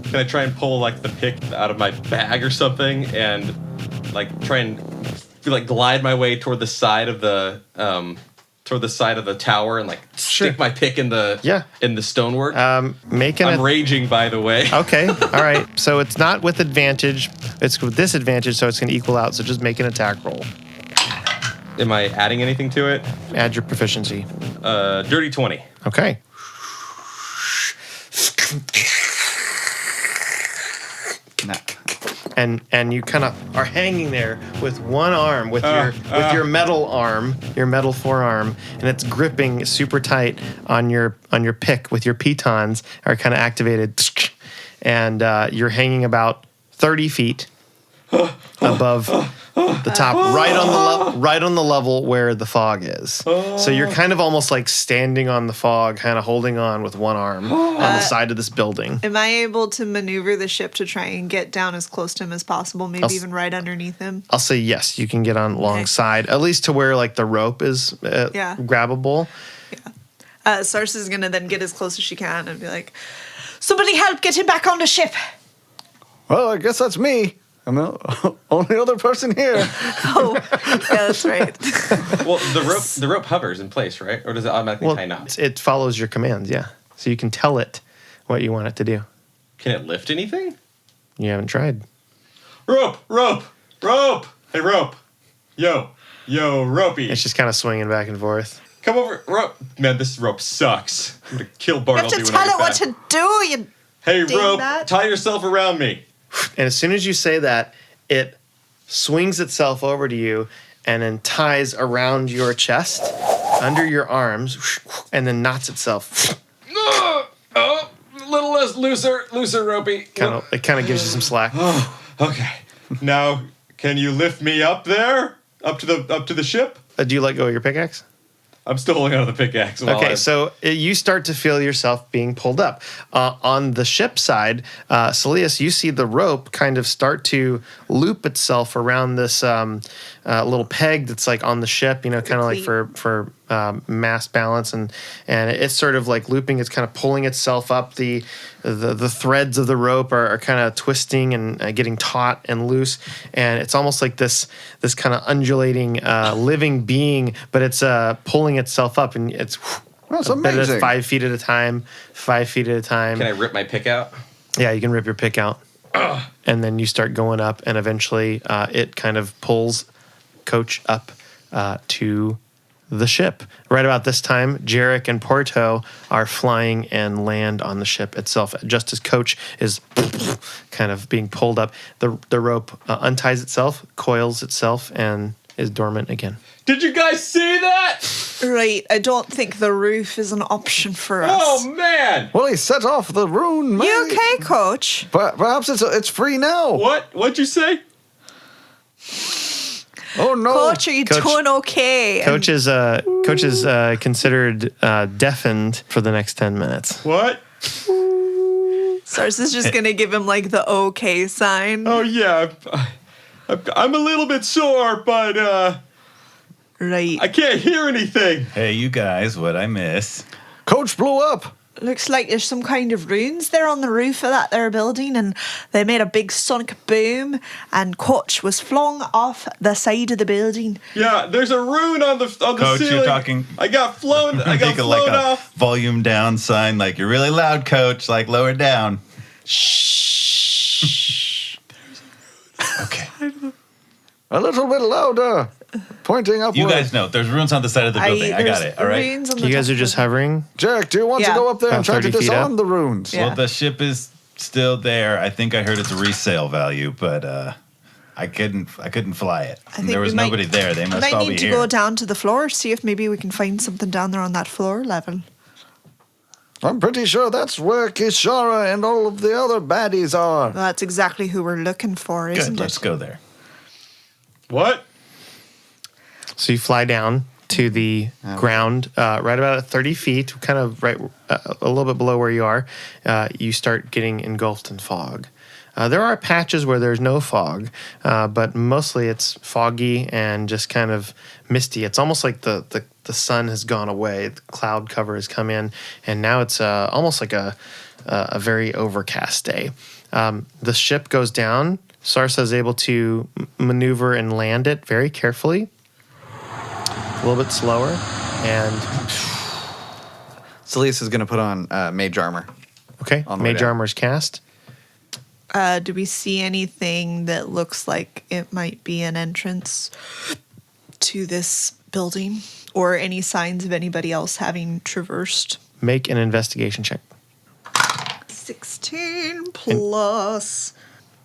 Speaker 6: Can I try and pull like the pick out of my bag or something and like try and glide my way toward the side of the
Speaker 10: toward the side of the tower and like stick my pick in the stonework? I'm raging, by the way.
Speaker 2: Okay, all right. So it's not with advantage. It's with disadvantage, so it's going to equal out. So just make an attack roll.
Speaker 10: Am I adding anything to it?
Speaker 2: Add your proficiency.
Speaker 10: Dirty 20.
Speaker 2: Okay. And you kind of are hanging there with one arm, with your metal arm, your metal forearm, and it's gripping super tight on your pick with your pitons are kind of activated, and you're hanging about 30 feet above the top, right on the level where the fog is. So you're kind of almost like standing on the fog, kind of holding on with one arm on the side of this building.
Speaker 3: Am I able to maneuver the ship to try and get down as close to him as possible, maybe even right underneath him?
Speaker 2: I'll say yes, you can get on alongside, at least to where like the rope is grabbable.
Speaker 3: Yeah. Sarsa's going to then get as close as she can and be like, somebody help get him back on the ship.
Speaker 8: Well, I guess that's me. I'm the only other person here.
Speaker 3: Yeah, that's right.
Speaker 10: Well, the rope hovers in place, right? Or does it automatically tie knots?
Speaker 2: It follows your commands, yeah. So you can tell it what you want it to do.
Speaker 10: Can it lift anything?
Speaker 2: You haven't tried.
Speaker 6: Rope! Hey, rope! Yo, ropey!
Speaker 2: It's just kind of swinging back and forth.
Speaker 6: Come over, rope! Man, this rope sucks. I'm gonna kill Bartleby.
Speaker 3: You have to tell it what to do, you
Speaker 6: Hey, rope, tie yourself around me.
Speaker 2: And as soon as you say that, it swings itself over to you and then ties around your chest, under your arms, and then knots itself.
Speaker 6: A little less looser, ropey.
Speaker 2: It kind of gives you some slack.
Speaker 6: Oh, okay. Now, can you lift me up there, up to the ship?
Speaker 2: Do you let go of your pickaxe?
Speaker 6: I'm still holding on to the pickaxe.
Speaker 2: So you start to feel yourself being pulled up. On the ship side, Saeleas, you see the rope kind of start to loop itself around this little peg that's like on the ship, kind of like for mass balance, and it's sort of like looping. It's kind of pulling itself up. The threads of the rope are kind of twisting and getting taut and loose, and it's almost like this kind of undulating living being, but it's pulling itself up, and it's
Speaker 8: that's amazing.
Speaker 2: 5 feet at a time.
Speaker 10: Can I rip my pick out?
Speaker 2: Yeah, you can rip your pick out, and then you start going up, and eventually it kind of pulls Coach up to the ship. Right about this time, Jerik and Porto are flying and land on the ship itself. Just as Coach is kind of being pulled up, the rope unties itself, coils itself, and is dormant again.
Speaker 6: Did you guys see that?
Speaker 3: Right, I don't think the roof is an option for us.
Speaker 6: Oh, man!
Speaker 8: Well, he set off the rune, man.
Speaker 3: You okay, Coach?
Speaker 8: Perhaps it's free now.
Speaker 6: What'd you say?
Speaker 8: Oh, no.
Speaker 3: Coach, are you doing okay?
Speaker 2: Coach is considered deafened for the next 10 minutes.
Speaker 6: What?
Speaker 3: Sarsa's just going to give him like the okay sign.
Speaker 6: Oh, yeah. I'm a little bit sore, but
Speaker 3: right.
Speaker 6: I can't hear anything.
Speaker 7: Hey, you guys, what'd I miss?
Speaker 8: Coach blew up.
Speaker 3: Looks like there's some kind of runes there on the roof of that there building, and they made a big sonic boom, and Coach was flung off the side of the building.
Speaker 6: Yeah, there's a rune on the
Speaker 7: Coach,
Speaker 6: ceiling.
Speaker 7: you're talking.
Speaker 6: I got flown
Speaker 7: Like
Speaker 6: off.
Speaker 7: a volume down sign, like you're really loud, Coach. Like lower down.
Speaker 3: Shh.
Speaker 7: Okay.
Speaker 8: A little bit louder. Pointing upward.
Speaker 7: You guys know there's runes on the side of the building. I got it. All right.
Speaker 2: You guys are just hovering?
Speaker 8: Jerik, do you want to go up there and try to disarm the runes?
Speaker 3: Yeah.
Speaker 7: Well, the ship is still there. I think I heard its resale value, but I couldn't fly it.
Speaker 3: I think
Speaker 7: There was nobody there. They must all be
Speaker 3: need to
Speaker 7: here.
Speaker 3: go down to the floor, see if maybe we can find something down there on that floor level.
Speaker 8: I'm pretty sure that's where Kishara and all of the other baddies are.
Speaker 3: That's exactly who we're looking for, isn't
Speaker 7: Good. Let's
Speaker 3: it?
Speaker 7: go there.
Speaker 6: What?
Speaker 2: So you fly down to the ground, right about at 30 feet, kind of right a little bit below where you are. You start getting engulfed in fog. There are patches where there's no fog, but mostly it's foggy and just kind of misty. It's almost like the sun has gone away. The cloud cover has come in, and now it's almost like a very overcast day. The ship goes down. Sarsa is able to maneuver and land it very carefully. A little bit slower. And
Speaker 5: Saeleas is going to put on mage armor.
Speaker 2: okay,
Speaker 5: On the way
Speaker 2: mage
Speaker 5: down.
Speaker 2: armor's cast.
Speaker 3: Do we see anything that looks like it might be an entrance to this building, or any signs of anybody else having traversed?
Speaker 2: Make an investigation check.
Speaker 3: 16 plus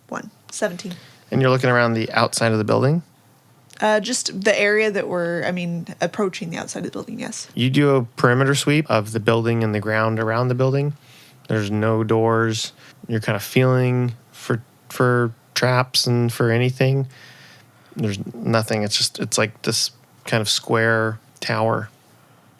Speaker 3: 1, 17.
Speaker 2: And you're looking around the outside of the building.
Speaker 3: Just the area that approaching the outside of the building, yes.
Speaker 2: You do a perimeter sweep of the building and the ground around the building. There's no doors. You're kind of feeling for traps and for anything. There's nothing. It's like this kind of square tower,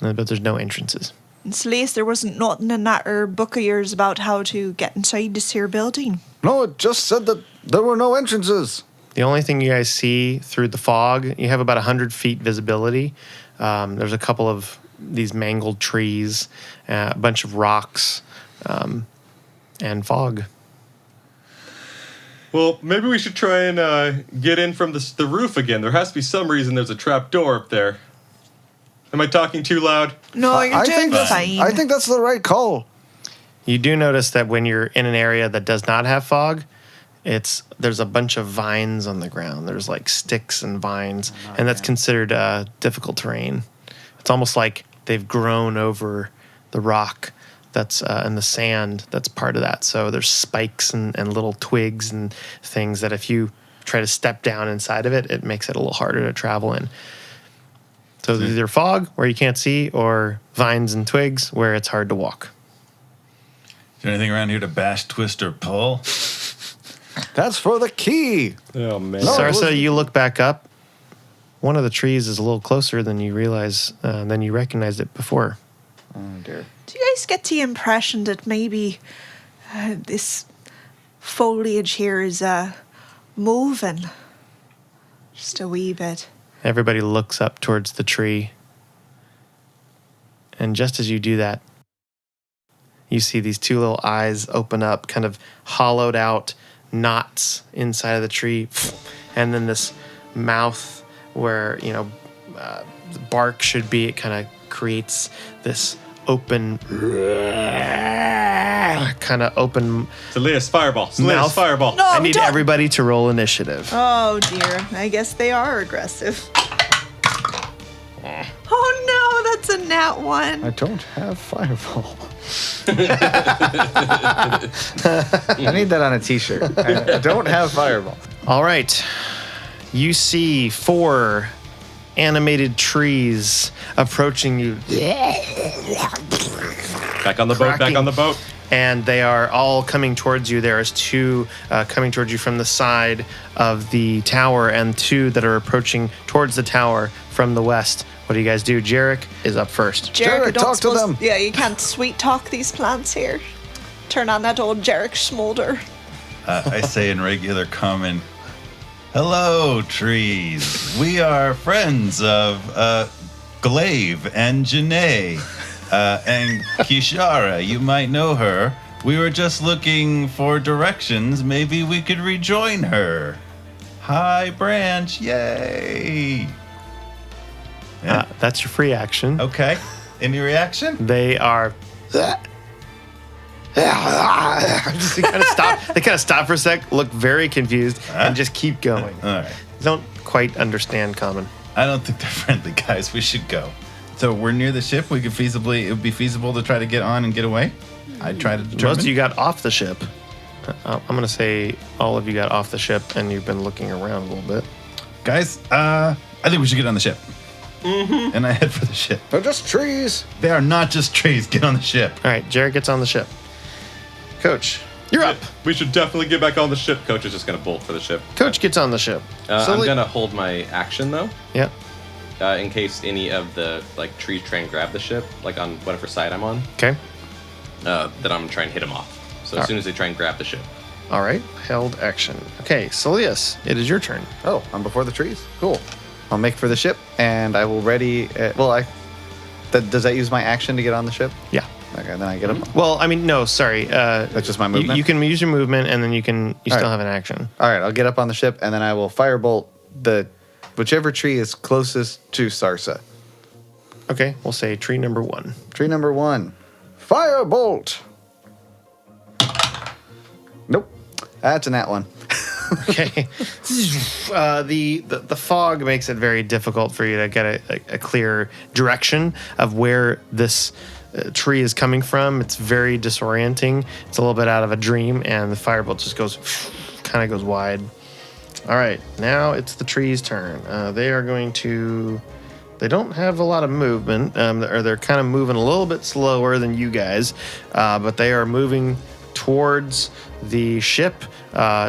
Speaker 2: but there's no entrances.
Speaker 3: And Saeleas, there wasn't nothing in that book of yours about how to get inside this here building.
Speaker 8: No, it just said that there were no entrances.
Speaker 2: The only thing you guys see through the fog, you have about 100 feet visibility. There's a couple of these mangled trees, a bunch of rocks, and fog.
Speaker 6: Well, maybe we should try and get in from the roof again. There has to be some reason there's a trap door up there. Am I talking too loud?
Speaker 3: No, you're doing
Speaker 8: that's,
Speaker 3: fine.
Speaker 8: I think that's the right call.
Speaker 2: You do notice that when you're in an area that does not have fog, there's a bunch of vines on the ground. There's like sticks and vines, and that's considered difficult terrain. It's almost like they've grown over the rock that's and the sand that's part of that. So there's spikes and little twigs and things that if you try to step down inside of it, it makes it a little harder to travel in. So there's either fog where you can't see, or vines and twigs where it's hard to walk.
Speaker 7: Is there anything around here to bash, twist, or pull?
Speaker 8: That's for the key.
Speaker 6: Oh, man.
Speaker 8: No.
Speaker 2: Sarsa, you look back up. One of the trees is a little closer than you realize, than you recognized it before.
Speaker 5: Oh, dear.
Speaker 3: Do you guys get the impression that maybe this foliage here is moving? Just a wee bit.
Speaker 2: Everybody looks up towards the tree. And just as you do that, you see these two little eyes open up, kind of hollowed out knots inside of the tree. And then this mouth where, the bark should be, it kind of creates this open, kind of open
Speaker 6: Saeleas, fireball. Saeleas,
Speaker 2: mouth.
Speaker 6: fireball.
Speaker 3: No,
Speaker 2: I need
Speaker 3: don't.
Speaker 2: everybody to roll initiative.
Speaker 3: Oh dear, I guess they are aggressive. Oh no, that's a nat 1.
Speaker 8: I don't have fireball.
Speaker 5: I need that on a t-shirt. I don't have fireball.
Speaker 2: All right. You see 4 animated trees approaching you,
Speaker 6: Back on the boat, back
Speaker 2: cracking.
Speaker 6: on the boat.
Speaker 2: and they are all coming towards you. There is 2 coming towards you from the side of the tower, and 2 that are approaching towards the tower from the west. What do you guys do? Jerik is up first.
Speaker 8: Jerik, talk to them.
Speaker 3: Yeah, you can't sweet talk these plants here. Turn on that old Jerik smolder.
Speaker 7: I say in regular common, hello, trees. We are friends of Glaive and Janae and Kishara. You might know her. We were just looking for directions. Maybe we could rejoin her. Hi, Branch. Yay. Yeah.
Speaker 2: That's your free action.
Speaker 7: Okay. Any reaction?
Speaker 2: They are. They kind of stop for a sec, look very confused, and just keep going.
Speaker 7: All right.
Speaker 2: Don't quite understand common.
Speaker 7: I don't think they're friendly, guys. We should go. So we're near the ship. It would be feasible to try to get on and get away. I'd try to determine.
Speaker 2: Most of you got off the ship. I'm going to say all of you got off the ship, and you've been looking around a little bit.
Speaker 7: Guys, I think we should get on the ship. Mm-hmm. And I head for the ship.
Speaker 8: They're just trees.
Speaker 7: They are not just trees. Get on the ship.
Speaker 2: All right, Jerik gets on the ship. Coach, you're up.
Speaker 6: We should definitely get back on the ship. Coach is just going to bolt for the ship.
Speaker 2: Coach gets on the ship.
Speaker 10: I'm going to hold my action, though,
Speaker 2: Yep.
Speaker 10: in case any of the trees try and grab the ship, on whatever side I'm on,
Speaker 2: Okay.
Speaker 10: that I'm going to try and hit them off. So as soon as they try and grab the ship.
Speaker 2: All right. Held action. Okay, Saeleas, it is your turn.
Speaker 5: Oh, I'm before the trees. Cool. I'll make for the ship, and I will ready. Does that use my action to get on the ship?
Speaker 2: Yeah.
Speaker 5: Okay, then I get up.
Speaker 2: Well, I mean, no, sorry.
Speaker 5: That's just my movement?
Speaker 2: You can use your movement, and then you still
Speaker 5: right.
Speaker 2: have an action.
Speaker 5: All right, I'll get up on the ship, and then I will firebolt whichever tree is closest to Sarsa.
Speaker 2: Okay, we'll say tree number 1.
Speaker 8: Tree number 1. Firebolt. Nope. That's a nat 1.
Speaker 2: Okay. The fog makes it very difficult for you to get a clear direction of where this tree is coming from. It's very disorienting. It's a little bit out of a dream, and the firebolt just kind of goes wide. All right, now it's the tree's turn. They are going to... They don't have a lot of movement, or they're kind of moving a little bit slower than you guys, but they are moving towards the ship.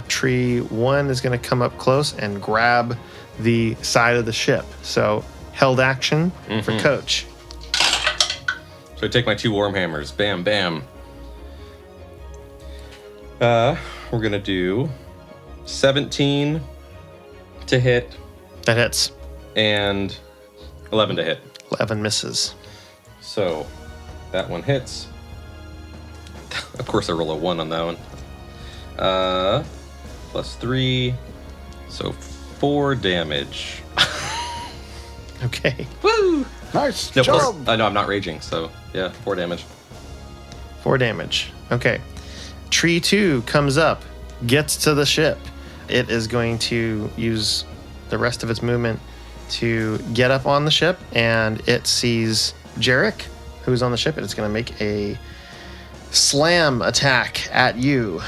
Speaker 2: Tree 1 is going to come up close and grab the side of the ship. So held action for Coach.
Speaker 10: So I take my 2 worm hammers. Bam, bam. We're going to do 17 to hit.
Speaker 2: That hits.
Speaker 10: And 11 to hit.
Speaker 2: 11 misses.
Speaker 10: So that one hits. Of course I roll a 1 on that one. Plus 3. So 4 damage.
Speaker 2: Okay.
Speaker 10: Woo!
Speaker 8: Nice
Speaker 10: No,
Speaker 8: job.
Speaker 10: no, I'm not raging, so yeah, 4 damage.
Speaker 2: 4 damage. Okay. Tree 2 comes up, gets to the ship. It is going to use the rest of its movement to get up on the ship, and it sees Jerik, who's on the ship, and it's going to make a slam attack at you.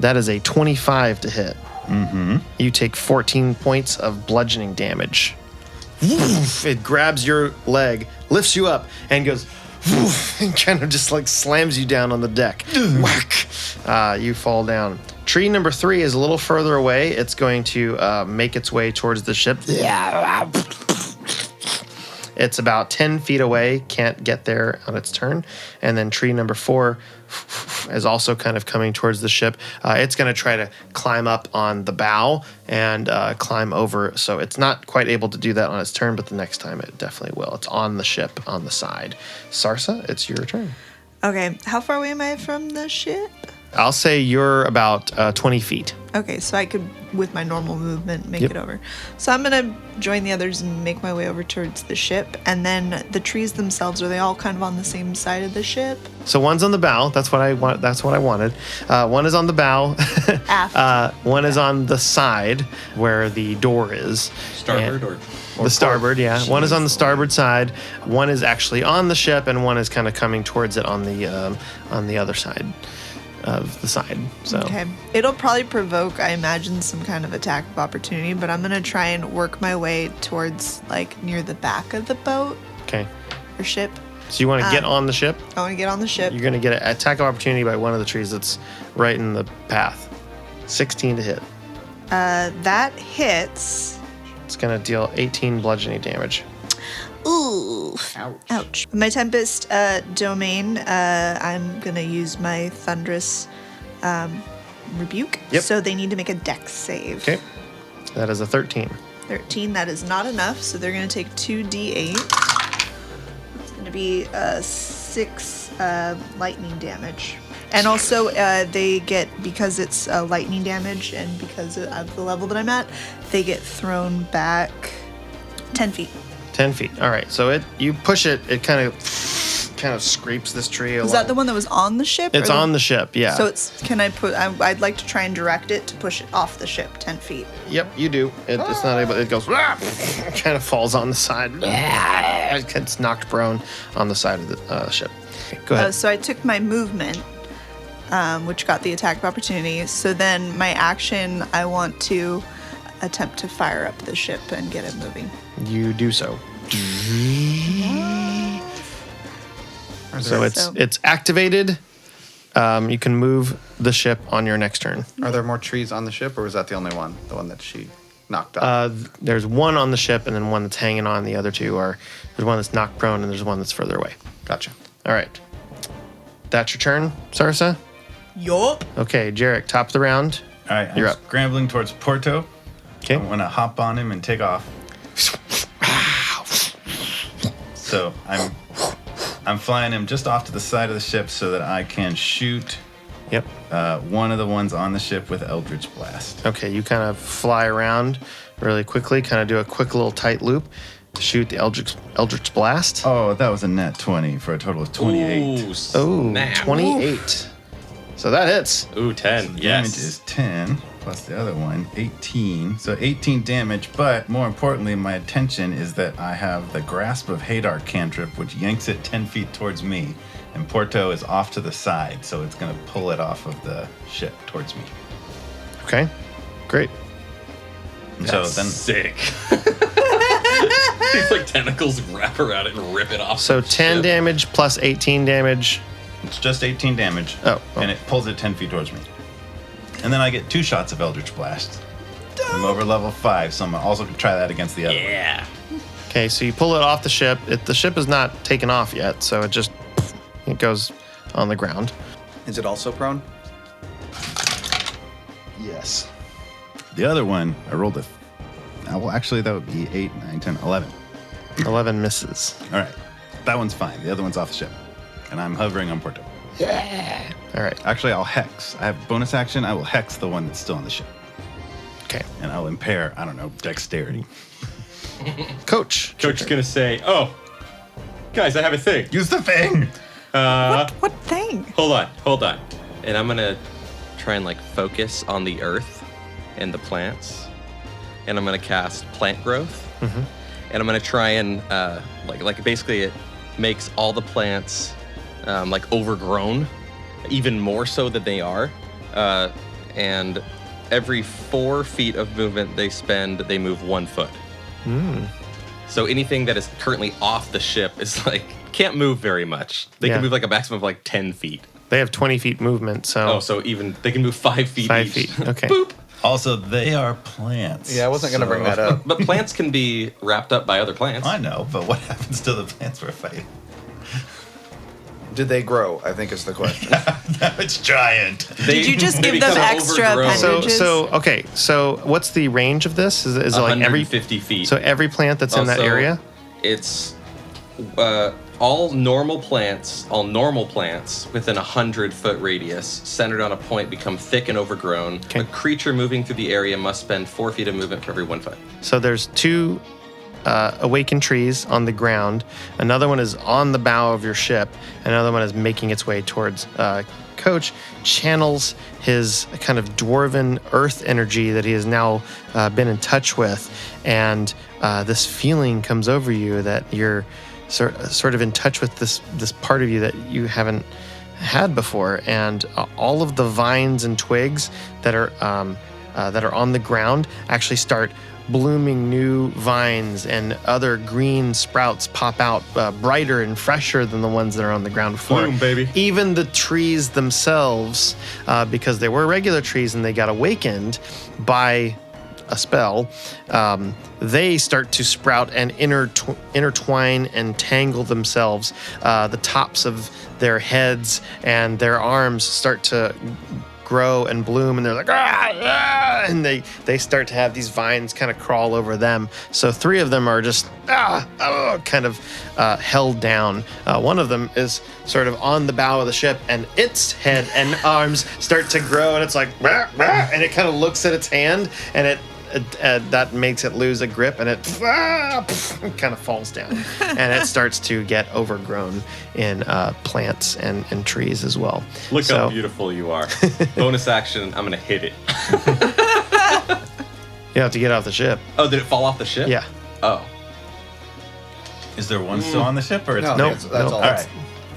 Speaker 2: That is a 25 to hit.
Speaker 8: Mm-hmm.
Speaker 2: You take 14 points of bludgeoning damage. It grabs your leg, lifts you up, and goes, and kind of just like slams you down on the deck. Whack! You fall down. Tree number 3 is a little further away. It's going to make its way towards the ship. It's about 10 feet away, can't get there on its turn. And then tree number 4 is also kind of coming towards the ship. It's going to try to climb up on the bow and climb over. So it's not quite able to do that on its turn, but the next time it definitely will. It's on the ship, on the side. Sarsa, it's your turn.
Speaker 3: Okay, how far away am I from the ship?
Speaker 2: I'll say you're about 20 feet.
Speaker 3: Okay, so I could, with my normal movement, make it over. So I'm going to join the others and make my way over towards the ship. And then the trees themselves, are they all kind of on the same side of the ship?
Speaker 2: So one's on the bow. That's what I want. That's what I wanted. One is on the bow.
Speaker 3: Aft.
Speaker 2: One is on the side where the door is.
Speaker 10: Starboard or
Speaker 2: the starboard, yeah. One is on the starboard side. One is actually on the ship, and one is kind of coming towards it on the other side of the side. So
Speaker 3: Okay. It'll probably provoke, I imagine, some kind of attack of opportunity, but I'm going to try and work my way towards, like, near the back of the boat
Speaker 2: okay.
Speaker 3: or ship.
Speaker 2: So you want to get on the ship?
Speaker 3: I want to get on the ship.
Speaker 2: You're going to get an attack of opportunity by one of the trees that's right in the path. 16 to hit.
Speaker 3: That hits.
Speaker 2: It's going to deal 18 bludgeoning damage.
Speaker 3: Ooh. Ouch. My Tempest domain, I'm going to use my Thunderous Rebuke.
Speaker 2: Yep.
Speaker 3: So they need to make a dex save.
Speaker 2: Okay. That is a 13.
Speaker 3: 13, that is not enough, so they're going to take 2d8. It's going to be 6 lightning damage. And also, they get, because it's lightning damage and because of the level that I'm at, they get thrown back 10 feet.
Speaker 2: 10 feet. All right. So you push it. It kind of scrapes this tree.
Speaker 3: Was that the one that was on the ship?
Speaker 2: It's on the ship. Yeah.
Speaker 3: So I'd like to try and direct it to push it off the ship 10 feet.
Speaker 2: Yep, you do. It's not able. It goes. Kind of falls on the side. It gets knocked prone on the side of the ship. Okay, go ahead.
Speaker 3: So I took my movement, which got the attack of opportunity. So then my action, I want to attempt to fire up the ship and get it moving.
Speaker 2: You do so. So it's activated. You can move the ship on your next turn.
Speaker 5: Are there more trees on the ship, or was that the only one? The one that she knocked off?
Speaker 2: There's one on the ship, and then one that's hanging on. The other two are there's one that's knocked prone, and there's one that's further away.
Speaker 5: Gotcha.
Speaker 2: All right. That's your turn, Sarsa?
Speaker 3: Yup.
Speaker 2: Okay, Jerik, top of the round.
Speaker 7: All right,
Speaker 2: You're
Speaker 7: I'm
Speaker 2: up.
Speaker 7: scrambling towards Porto.
Speaker 2: Okay.
Speaker 7: I'm gonna hop on him and take off. So I'm flying him just off to the side of the ship so that I can shoot
Speaker 2: Yep.
Speaker 7: one of the ones on the ship with Eldritch Blast.
Speaker 2: Okay, you kind of fly around really quickly, kind of do a quick little tight loop, shoot the Eldritch Blast.
Speaker 11: Oh, that was a net 20 for a total of 28.
Speaker 10: Ooh,
Speaker 2: Oh,
Speaker 10: snap.
Speaker 2: 28. So that hits.
Speaker 10: Ooh, 10.
Speaker 11: So the
Speaker 10: Yes.
Speaker 11: damage is 10 plus the other one, 18. So 18 damage, but more importantly, my attention is that I have the Grasp of Hadar cantrip, which yanks it 10 feet towards me. And Porto is off to the side, so it's going to pull it off of the ship towards me.
Speaker 2: Okay, great.
Speaker 11: And
Speaker 10: That's
Speaker 11: so then
Speaker 10: sick. These like tentacles wrap around it and rip it off.
Speaker 2: So
Speaker 10: the
Speaker 2: 10
Speaker 10: ship.
Speaker 2: damage plus 18 damage.
Speaker 11: it's just 18 damage.
Speaker 2: Oh.
Speaker 11: And it pulls it 10 feet towards me. And then I get 2 shots of Eldritch Blast. I'm over level 5, so I'm also going to try that against the other one.
Speaker 10: Yeah.
Speaker 2: Okay, so you pull it off the ship. The ship is not taken off yet, so it just it goes on the ground.
Speaker 5: Is it also prone?
Speaker 2: Yes.
Speaker 11: The other one, I rolled a... well, actually, that would be 8, 9, 10, 11.
Speaker 2: 11 misses.
Speaker 11: All right. That one's fine. The other one's off the ship. And I'm hovering on Porto.
Speaker 2: All right.
Speaker 11: Actually, I'll hex. I have bonus action. I will hex the one that's still on the ship.
Speaker 2: Okay.
Speaker 11: And I'll impair, I don't know, dexterity.
Speaker 2: Coach.
Speaker 6: Coach is going to say, oh, guys, I have a thing.
Speaker 11: Use the thing!
Speaker 3: What thing?
Speaker 10: Hold on. And I'm gonna try and like focus on the earth and the plants, and I'm gonna cast plant growth, and I'm gonna try and like basically it makes all the plants like overgrown, even more so than they are, and every 4 feet of movement they spend, they move 1 foot. So anything that is currently off the ship is like can't move very much. They
Speaker 2: Yeah.
Speaker 10: can move like a maximum of like 10 feet.
Speaker 2: They have 20 feet movement, so
Speaker 10: Oh, so even they can move 5 feet
Speaker 2: 5
Speaker 10: each.
Speaker 2: feet. Okay.
Speaker 10: Boop.
Speaker 11: Also, they are plants.
Speaker 5: Yeah, I wasn't going to bring that up.
Speaker 10: But plants can be wrapped up by other plants.
Speaker 11: I know, but what happens to the plants we're fighting?
Speaker 5: Did they grow? I think is the question.
Speaker 11: It's giant.
Speaker 3: Did you just give them
Speaker 10: become
Speaker 3: extra
Speaker 10: overgrown.
Speaker 3: appendages?
Speaker 2: So what's the range of this? Is it like every
Speaker 10: 150 feet.
Speaker 2: So every plant that's in that
Speaker 10: Also,
Speaker 2: area?
Speaker 10: It's all normal plants within 100-foot radius, centered on a point, become thick and overgrown.
Speaker 2: Okay.
Speaker 10: A creature moving through the area must spend 4 feet of movement for every 1 foot.
Speaker 2: So there's 2 awakened trees on the ground. Another one is on the bow of your ship. Another one is making its way towards Coach. Channels his kind of dwarven earth energy that he has now been in touch with, and this feeling comes over you that you're sort of in touch with this part of you that you haven't had before, and all of the vines and twigs that are on the ground actually start blooming new vines, and other green sprouts pop out brighter and fresher than the ones that are on the ground before.
Speaker 6: Bloom, baby.
Speaker 2: Even the trees themselves, because they were regular trees and they got awakened by a spell, they start to sprout and intertwine and tangle themselves. The tops of their heads and their arms start to grow and bloom, and they're like, and they start to have these vines kind of crawl over them. So 3 of them are just kind of held down. One of them is sort of on the bow of the ship, and its head and arms start to grow, and it's like, and it kind of looks at its hand, and it that makes it lose a grip, and it kind of falls down, and it starts to get overgrown in plants and trees as well.
Speaker 6: Look how beautiful you are.
Speaker 10: Bonus action, I'm going to hit it.
Speaker 2: You have to get off the ship.
Speaker 10: Oh, did it fall off the ship?
Speaker 2: Yeah.
Speaker 10: Oh.
Speaker 11: Is there one still on the ship, or it's
Speaker 5: No,
Speaker 2: Nope,
Speaker 5: that's all.
Speaker 11: All right.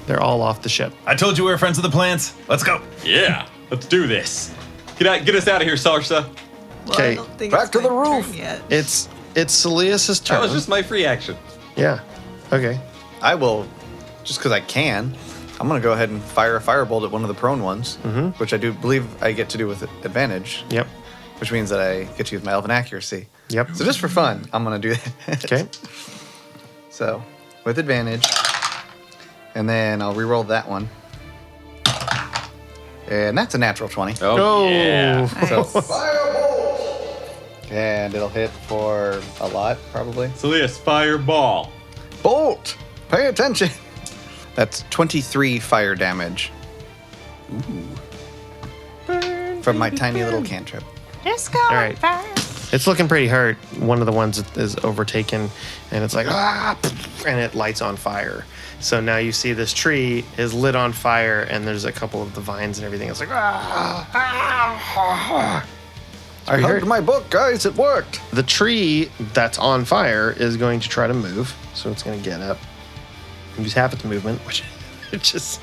Speaker 2: They're all off the ship.
Speaker 11: I told you we were friends of the plants. Let's go.
Speaker 6: Yeah, let's do this. Get us out of here, Sarsa.
Speaker 3: Well, I
Speaker 2: Okay.
Speaker 3: don't think
Speaker 5: Back
Speaker 3: it's
Speaker 5: to the
Speaker 3: my turn
Speaker 5: roof.
Speaker 3: Yet.
Speaker 2: It's Saeleas' turn.
Speaker 10: That was just my free action.
Speaker 2: Yeah. Okay.
Speaker 5: I will, just because I can, I'm going to go ahead and fire a firebolt at one of the prone ones, which I do believe I get to do with advantage,
Speaker 2: Yep.
Speaker 5: which means that I get to use my elven accuracy.
Speaker 2: Yep.
Speaker 5: So just for fun, I'm going to do that.
Speaker 2: Okay.
Speaker 5: So, with advantage, and then I'll re-roll that one. And that's a natural 20.
Speaker 10: Oh, yeah.
Speaker 5: And it'll hit for a lot, probably.
Speaker 6: Saeleas, fireball.
Speaker 5: Bolt! Pay attention! That's 23 fire damage. From my tiny little cantrip.
Speaker 3: Just go
Speaker 2: All right. It's looking pretty hurt. One of the ones that is overtaken, and it's like, and it lights on fire. So now you see this tree is lit on fire, and there's a couple of the vines and everything. It's like,
Speaker 8: I hugged my book, guys. It worked.
Speaker 2: The tree that's on fire is going to try to move. So it's going to get up, use half its movement, which is just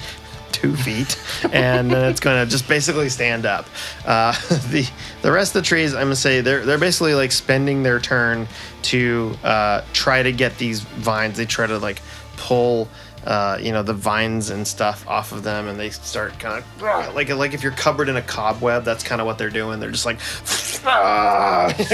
Speaker 2: 2 feet, and then it's going to just basically stand up. The rest of the trees, I'm going to say, they're basically like spending their turn to try to get these vines. They try to like pull the vines and stuff off of them, and they start kind of like if you're covered in a cobweb. That's kind of what they're doing. They're just like,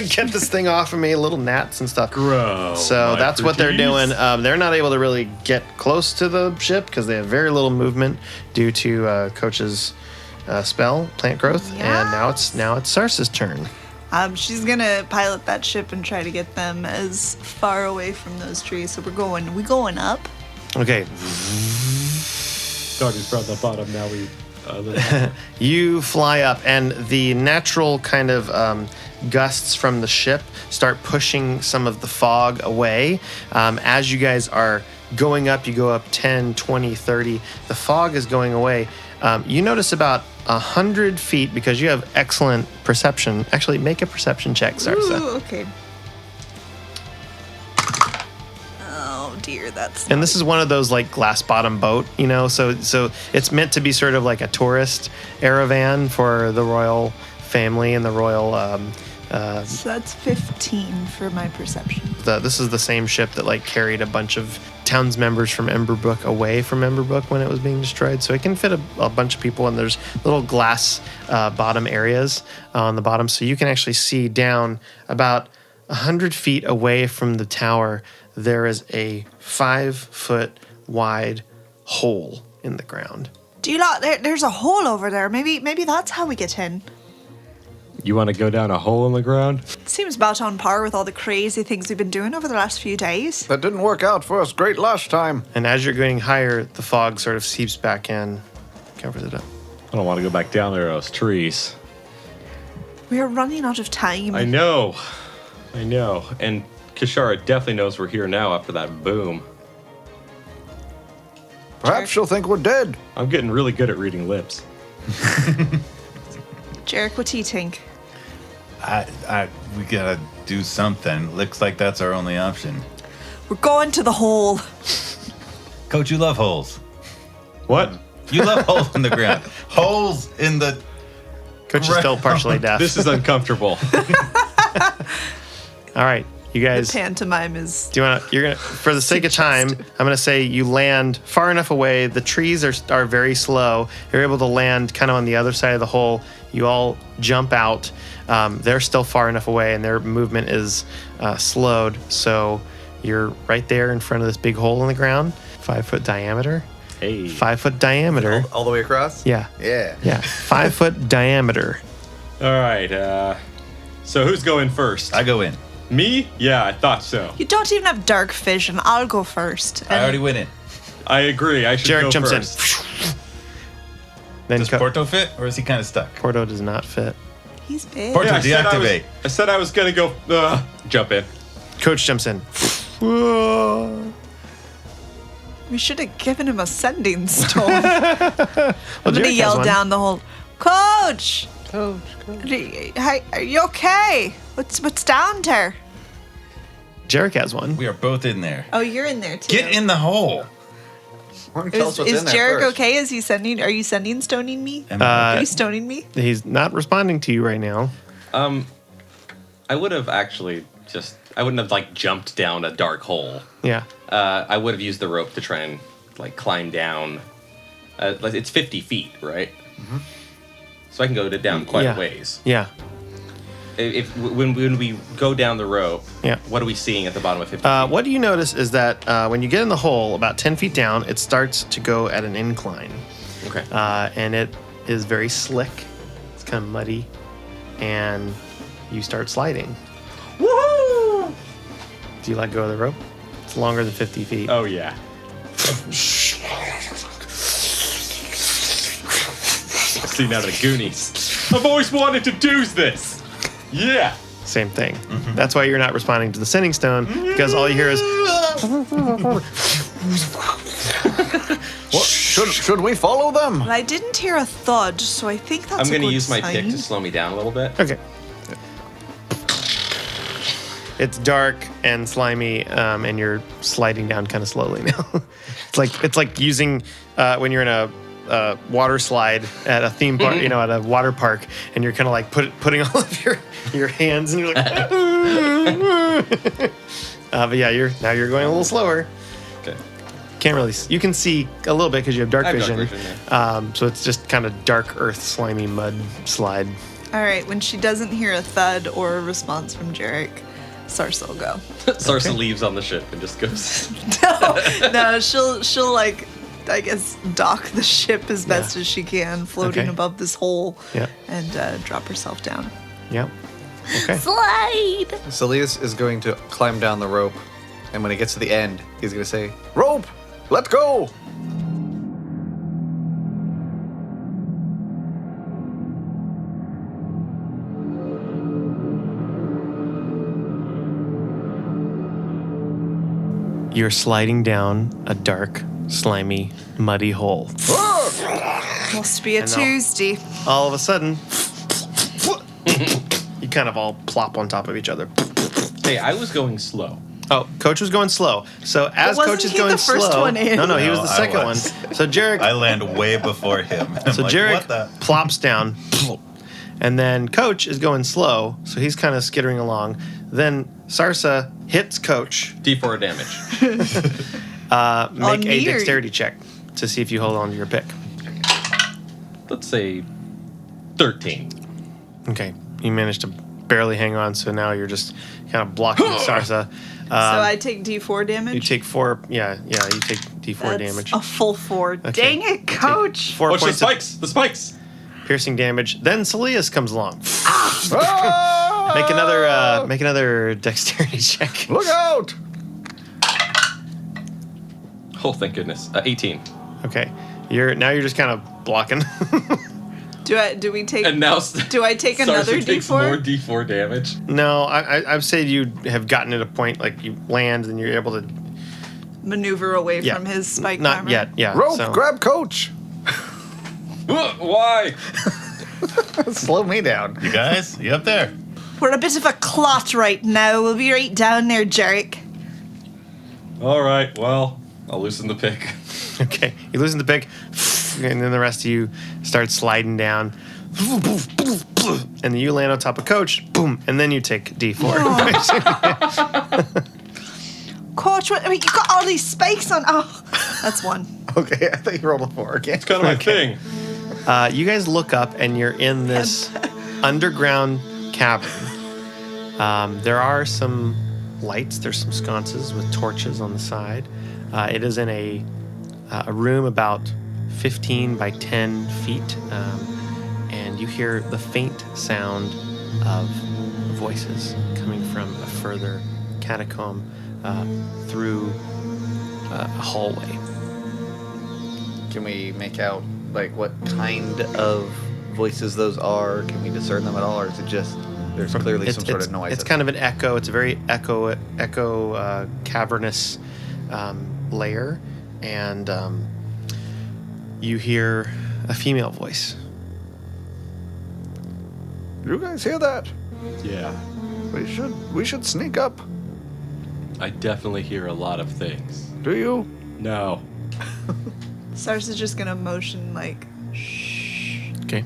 Speaker 2: get this thing off of me, little gnats and stuff.
Speaker 6: Gross.
Speaker 2: So that's what they're doing. They're not able to really get close to the ship because they have very little movement due to Coach's spell, plant growth.
Speaker 3: Yes.
Speaker 2: And now it's Sarsa's turn.
Speaker 3: She's gonna pilot that ship and try to get them as far away from those trees. So we going up.
Speaker 2: Okay.
Speaker 6: Starting from the bottom, now we.
Speaker 2: You fly up, and the natural kind of gusts from the ship start pushing some of the fog away. As you guys are going up, you go up 10, 20, 30. The fog is going away. You notice about 100 feet, because you have excellent perception. Actually, make a perception check, Sarsa.
Speaker 3: Ooh, okay. Oh dear, that's.
Speaker 2: And this is one of those like glass bottom boat, so it's meant to be sort of like a tourist caravan for the royal family and the royal.
Speaker 3: So that's 15 for my perception.
Speaker 2: This is the same ship that like carried a bunch of towns members from Emberbrook away from Emberbrook when it was being destroyed. So it can fit a bunch of people, and there's little glass bottom areas on the bottom, so you can actually see down about 100 feet away from the tower. There is a 5-foot wide hole in the ground.
Speaker 3: Do you lot? There's a hole over there. Maybe that's how we get in.
Speaker 6: You want to go down a hole in the ground?
Speaker 3: Seems about on par with all the crazy things we've been doing over the last few days.
Speaker 8: That didn't work out for us great last time.
Speaker 2: And as you're getting higher, the fog sort of seeps back in, covers it up.
Speaker 6: I don't want to go back down there to those trees.
Speaker 3: We're running out of time.
Speaker 6: I know. And Kishara definitely knows we're here now after that boom.
Speaker 8: Perhaps she'll think we're dead.
Speaker 6: I'm getting really good at reading lips.
Speaker 3: Jerik, what do you think?
Speaker 7: We gotta do something. Looks like that's our only option.
Speaker 3: We're going to the hole.
Speaker 7: Coach, you love holes.
Speaker 6: What?
Speaker 7: You love holes in the ground. Holes in the.
Speaker 2: Coach is still partially deaf.
Speaker 6: This is uncomfortable.
Speaker 2: All right, you guys.
Speaker 3: The pantomime is.
Speaker 2: Do you want to? You're gonna, for the sake of time, I'm gonna say you land far enough away. The trees are very slow. You're able to land kind of on the other side of the hole. You all jump out. They're still far enough away, and their movement is slowed. So you're right there in front of this big hole in the ground, 5-foot diameter.
Speaker 6: Hey.
Speaker 2: 5-foot diameter.
Speaker 5: All the way across?
Speaker 2: Yeah.
Speaker 5: Yeah.
Speaker 2: Yeah. 5-foot diameter.
Speaker 6: All right. So who's going first?
Speaker 7: I go in.
Speaker 6: Me? Yeah, I thought so.
Speaker 3: You don't even have dark vision. I'll go first.
Speaker 7: I already went in.
Speaker 6: I agree. I should
Speaker 2: Jerik
Speaker 6: go
Speaker 2: jumps
Speaker 6: first.
Speaker 2: in. Then
Speaker 7: Does Porto fit, or is he kind of stuck?
Speaker 2: Porto does not fit.
Speaker 3: He's big.
Speaker 7: Porto,
Speaker 6: Yeah,
Speaker 7: deactivate.
Speaker 6: I said I was going to go jump in.
Speaker 2: Coach jumps in.
Speaker 3: We should have given him a sending stone. I'm
Speaker 2: Well,
Speaker 3: gonna
Speaker 2: Jerik has
Speaker 3: yell
Speaker 2: one.
Speaker 3: down the hole. Coach. Hey, are you okay? What's down there?
Speaker 2: Jerik has one.
Speaker 7: We are both in there.
Speaker 3: Oh, you're in there too.
Speaker 7: Get in the hole.
Speaker 5: Tell us what's
Speaker 3: Is
Speaker 5: in there
Speaker 3: Jerik
Speaker 5: first.
Speaker 3: okay? Are you sending stoning me?
Speaker 7: Am
Speaker 3: Are you stoning me?
Speaker 2: He's not responding to you right now.
Speaker 10: I would have actually I wouldn't have like jumped down a dark hole.
Speaker 2: Yeah.
Speaker 10: I would have used the rope to try and like climb down. Like, it's 50 feet, right? Mm-hmm. So I can go down quite a ways.
Speaker 2: Yeah.
Speaker 10: When we go down the rope,
Speaker 2: Yeah.
Speaker 10: what are we seeing at the bottom of 50 feet?
Speaker 2: What do you notice is that when you get in the hole, about 10 feet down, it starts to go at an incline.
Speaker 10: Okay.
Speaker 2: And it is very slick. It's kind of muddy. And you start sliding.
Speaker 10: Woohoo!
Speaker 2: Do you let go of the rope? It's longer than 50 feet.
Speaker 6: Oh, yeah. Scene out of the Goonies. I've always wanted to do this. Yeah.
Speaker 2: Same thing. That's why you're not responding to the sending stone, because all you hear is...
Speaker 8: What? Should we follow them?
Speaker 3: Well, I didn't hear a thud, so I think that's
Speaker 10: I'm
Speaker 3: going to
Speaker 10: use my pick to slow me down a little bit.
Speaker 2: Okay. It's dark and slimy, and you're sliding down kind of slowly now. it's like using when you're in a water slide at a theme park, at a water park, and you're kind of like putting all of your hands, and you're like. But yeah, you're going a little slower.
Speaker 10: Okay.
Speaker 2: Can't really. You can see a little bit because you have dark vision.
Speaker 10: Yeah.
Speaker 2: So it's just kind of dark earth, slimy mud slide.
Speaker 3: All right, when she doesn't hear a thud or a response from Jerik, Sarsa will go.
Speaker 10: Sarsa leaves on the ship and just goes.
Speaker 3: No, she'll like, I guess, dock the ship as best as she can, floating above this hole, and drop herself down.
Speaker 2: Yep. Okay.
Speaker 3: Slide!
Speaker 5: Saeleas is going to climb down the rope, and when he gets to the end, he's going to say,
Speaker 8: Rope, let's go.
Speaker 2: You're sliding down a dark, slimy, muddy hole.
Speaker 3: Must be a Tuesday.
Speaker 2: All of a sudden, you kind of all plop on top of each other.
Speaker 10: Hey, I was going slow.
Speaker 2: Oh, Coach was going slow. So as Coach is going slow,
Speaker 3: one in?
Speaker 2: no, he was
Speaker 11: No,
Speaker 2: the
Speaker 11: I
Speaker 2: second
Speaker 11: was.
Speaker 2: one. So Jerik,
Speaker 11: I land way before him. I'm
Speaker 2: so
Speaker 11: like,
Speaker 2: Jerik
Speaker 11: what the?
Speaker 2: plops down, and then Coach is going slow, so he's kind of skittering along. Then Sarsa hits Coach.
Speaker 10: D4 damage.
Speaker 2: Make a dexterity check to see if you hold on to your pick.
Speaker 10: Let's say 13.
Speaker 2: Okay, you managed to barely hang on, so now you're just kind of blocking Sarsa.
Speaker 3: So I take D4 damage?
Speaker 2: You take 4. Yeah, you take D4
Speaker 3: That's
Speaker 2: damage.
Speaker 3: a full 4.
Speaker 2: Okay.
Speaker 3: Dang it, Coach!
Speaker 2: 4
Speaker 10: Watch the
Speaker 2: points
Speaker 10: spikes! The spikes!
Speaker 2: of piercing damage. Then Saeleas comes along.
Speaker 8: Ah!
Speaker 2: Make another dexterity check.
Speaker 8: Look out!
Speaker 10: Oh, thank goodness. 18.
Speaker 2: Okay, you're just kind of blocking.
Speaker 3: Do we take?
Speaker 10: And now
Speaker 3: do I take another
Speaker 10: Sarsa takes
Speaker 3: D4?
Speaker 10: more D4 damage.
Speaker 2: No, I've said you have gotten at a point like you land and you're able to.
Speaker 3: Maneuver away
Speaker 2: Yeah.
Speaker 3: from his spike
Speaker 2: Not
Speaker 3: hammer?
Speaker 2: yet. Yeah.
Speaker 8: Rope,
Speaker 2: so-
Speaker 8: grab Coach.
Speaker 10: Why?
Speaker 5: slow me down.
Speaker 11: You guys, you up there?
Speaker 3: We're a bit of a clot right now. We'll be right down there, Jerik.
Speaker 10: All right, well, I'll loosen the pick.
Speaker 2: Okay, you loosen the pick, and then the rest of you start sliding down. And then you land on top of Coach, boom, and then you take D4.
Speaker 3: Coach, you got all these spikes on. Oh, that's 1.
Speaker 5: Okay, I thought you rolled a 4 again.
Speaker 10: It's kind of my thing.
Speaker 2: You guys look up, and you're in this underground cavern. There are some lights. There's some sconces with torches on the side. It is in a room about 15 by 10 feet, and you hear the faint sound of voices coming from a further catacomb through a hallway.
Speaker 5: Can we make out like what kind of voices those are? Can we discern them at all, or is it just there's clearly some sort of noise?
Speaker 2: It's kind of an echo. It's a very echo cavernous layer, and you hear a female voice.
Speaker 8: You guys hear that?
Speaker 6: Yeah,
Speaker 8: We should sneak up.
Speaker 6: I definitely hear a lot of things.
Speaker 8: Do you?
Speaker 6: No.
Speaker 3: Sarsa's just gonna motion like shh
Speaker 2: Okay,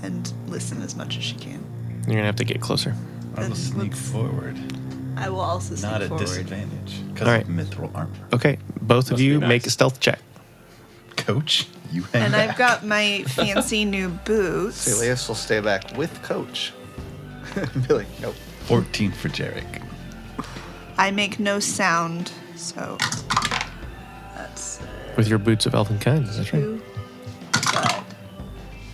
Speaker 3: and listen as much as she can.
Speaker 2: you're gonna have to get closer.
Speaker 11: I will sneak forward.
Speaker 3: I will also sneak
Speaker 11: Not at
Speaker 3: forward.
Speaker 11: disadvantage because
Speaker 2: All right.
Speaker 11: of mithril armor.
Speaker 2: Okay, both of
Speaker 6: Must
Speaker 2: you
Speaker 6: be
Speaker 2: make
Speaker 6: nice.
Speaker 2: a stealth check.
Speaker 11: Coach, you hang
Speaker 3: And
Speaker 11: back.
Speaker 3: I've got my fancy new boots.
Speaker 5: Saeleas will stay back with Coach. Be like, nope.
Speaker 11: 14 for Jerik.
Speaker 3: I make no sound, so that's
Speaker 2: With your boots of elven kind, is that right?
Speaker 3: 2. But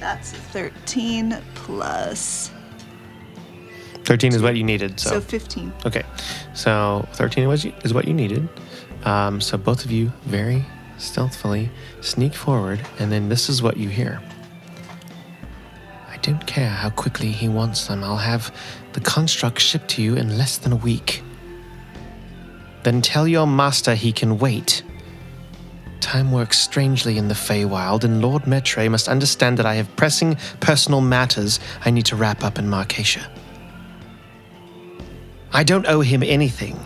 Speaker 3: that's 13 plus
Speaker 2: 13 is what you needed,
Speaker 3: so 15.
Speaker 2: Okay, so 13 is what you needed. So both of you very stealthily sneak forward, and then this is what you hear. I don't care how quickly he wants them. I'll have the construct shipped to you in less than a week. Then tell your master he can wait. Time works strangely in the Feywild, and Lord Metre must understand that I have pressing personal matters I need to wrap up in Marcatia. I don't owe him anything.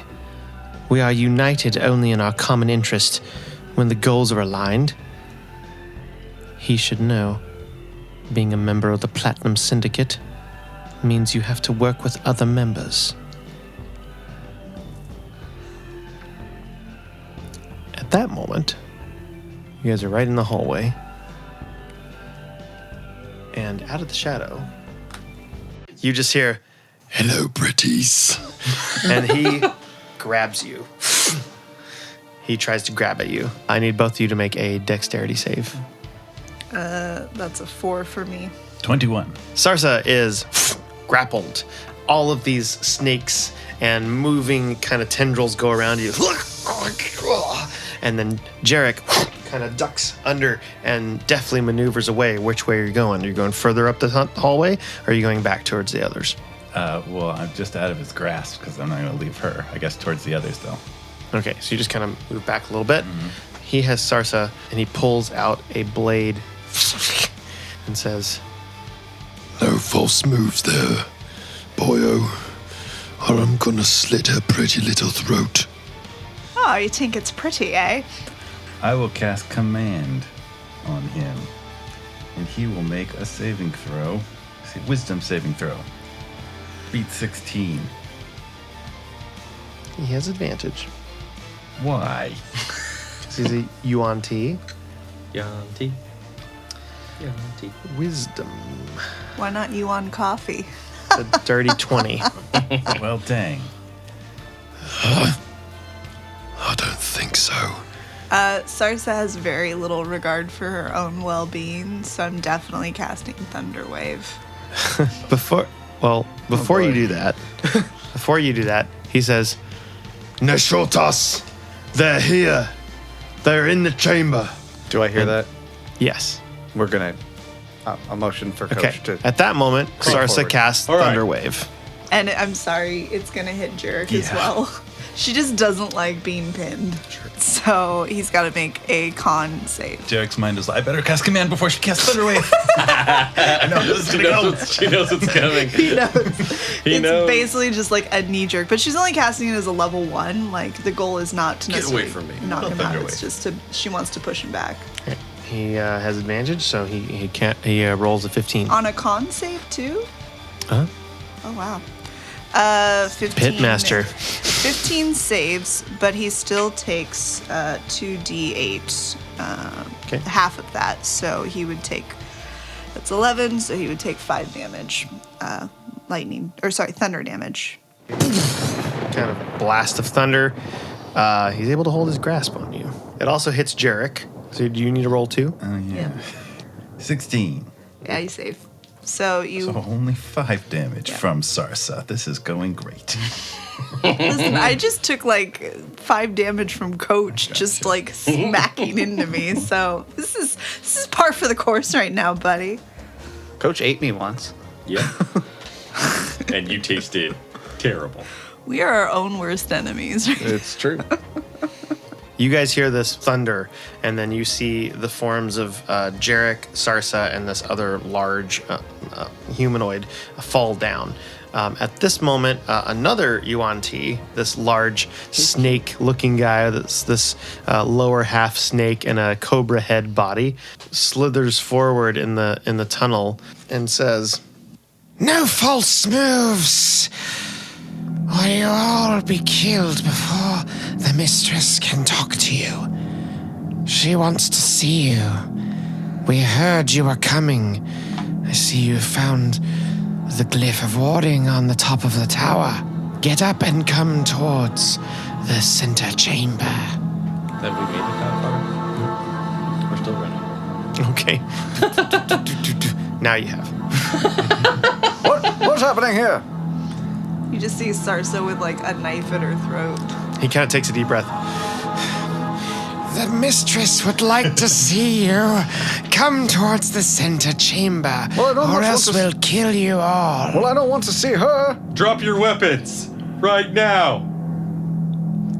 Speaker 2: We are united only in our common interest when the goals are aligned. He should know. Being a member of the Platinum Syndicate means you have to work with other members. At that moment, you guys are right in the hallway. And out of the shadow, you just hear,
Speaker 1: Hello, pretties.
Speaker 2: and he grabs you. He tries to grab at you. I need both of you to make a dexterity save.
Speaker 3: That's a 4 for me.
Speaker 7: 21.
Speaker 2: Sarsa is grappled. All of these snakes and moving kind of tendrils go around you. And then Jerik kind of ducks under and deftly maneuvers away. Which way are you going? Are you going further up the hallway, or are you going back towards the others?
Speaker 7: Well, I'm just out of his grasp because I'm not going to leave her. I guess towards the others, though.
Speaker 2: Okay, so you just kind of move back a little bit. Mm-hmm. He has Sarsa, and he pulls out a blade and says,
Speaker 1: No false moves there, boyo, or I'm gonna slit her pretty little throat.
Speaker 3: Oh, you think it's pretty, eh?
Speaker 7: I will cast Command on him, and he will make a saving throw. Wisdom saving throw. Beat 16.
Speaker 2: he has advantage.
Speaker 7: Why?
Speaker 2: He's a Yuan-Ti.
Speaker 10: Yanti.
Speaker 2: Wisdom.
Speaker 3: Why not you on coffee?
Speaker 2: A dirty 20.
Speaker 7: Well, dang.
Speaker 1: I don't think so.
Speaker 3: Sarsa has very little regard for her own well-being, so I'm definitely casting Thunderwave.
Speaker 2: Before you do that, he says,
Speaker 1: Neshotas! They're here! They're in the chamber!
Speaker 5: Do I hear that?
Speaker 2: yes.
Speaker 5: We're gonna a motion for Coach
Speaker 2: Okay.
Speaker 5: to.
Speaker 2: At that moment, Sarsa
Speaker 5: forward.
Speaker 2: casts
Speaker 6: All right.
Speaker 2: Thunderwave.
Speaker 3: And I'm sorry, it's gonna hit Jerik as well. She just doesn't like being pinned. So he's gotta make a con save.
Speaker 7: Jerik's mind is like, I better cast Command before she casts Thunderwave. I know this is gonna go.
Speaker 6: She knows what's coming.
Speaker 3: He knows.
Speaker 6: He
Speaker 3: It's
Speaker 6: knows.
Speaker 3: basically just like a knee jerk, but she's only casting it as a level 1. Like the goal is not to necessarily
Speaker 6: away from me.
Speaker 3: knock him out.
Speaker 7: Thunderwave.
Speaker 3: It's just she wants to push him back.
Speaker 2: He has advantage, so he can't. He rolls a 15.
Speaker 3: On a con save too?
Speaker 2: Huh?
Speaker 3: Oh wow. 15.
Speaker 2: Pitmaster.
Speaker 3: 15 saves, but he still takes 2d8.
Speaker 2: Okay.
Speaker 3: Half of that, so he would take. That's 11, so he would take 5 damage. Thunder damage.
Speaker 2: Kind of blast of thunder. He's able to hold his grasp on you. It also hits Jerik. So do you need to roll 2?
Speaker 7: Oh, yeah.
Speaker 3: Yeah.
Speaker 7: 16.
Speaker 3: Yeah, he's safe. So you
Speaker 7: So only 5 damage
Speaker 3: Yeah.
Speaker 7: from Sarsa. This is going great.
Speaker 3: listen. I just took like 5 damage from Coach, just like smacking into me. So this is par for the course right now, buddy.
Speaker 5: Coach ate me once.
Speaker 6: Yeah. And you tasted terrible.
Speaker 3: We are our own worst enemies.
Speaker 5: It's true.
Speaker 2: You guys hear this thunder, and then you see the forms of Jerik, Sarsa, and this other large humanoid fall down. At this moment, another Yuan-Ti, this large snake-looking guy, this lower half snake and a cobra head body, slithers forward in the tunnel and says,
Speaker 12: No false moves, or you'll all be killed before the mistress can talk to you. She wants to see you. We heard you were coming. I see you found the glyph of warding on the top of the tower. Get up and come towards the center chamber.
Speaker 10: Have we made it that far? We're still running.
Speaker 2: okay. Now you have.
Speaker 8: What's happening here?
Speaker 3: You just see Sarsa with like a knife at her throat.
Speaker 2: He kind of takes a deep breath.
Speaker 12: The mistress would like to see you. Come towards the center chamber,
Speaker 8: Well, I don't
Speaker 12: or
Speaker 8: much
Speaker 12: else
Speaker 8: want to
Speaker 12: we'll kill you all.
Speaker 8: Well, I don't want to see her.
Speaker 6: Drop your weapons right now.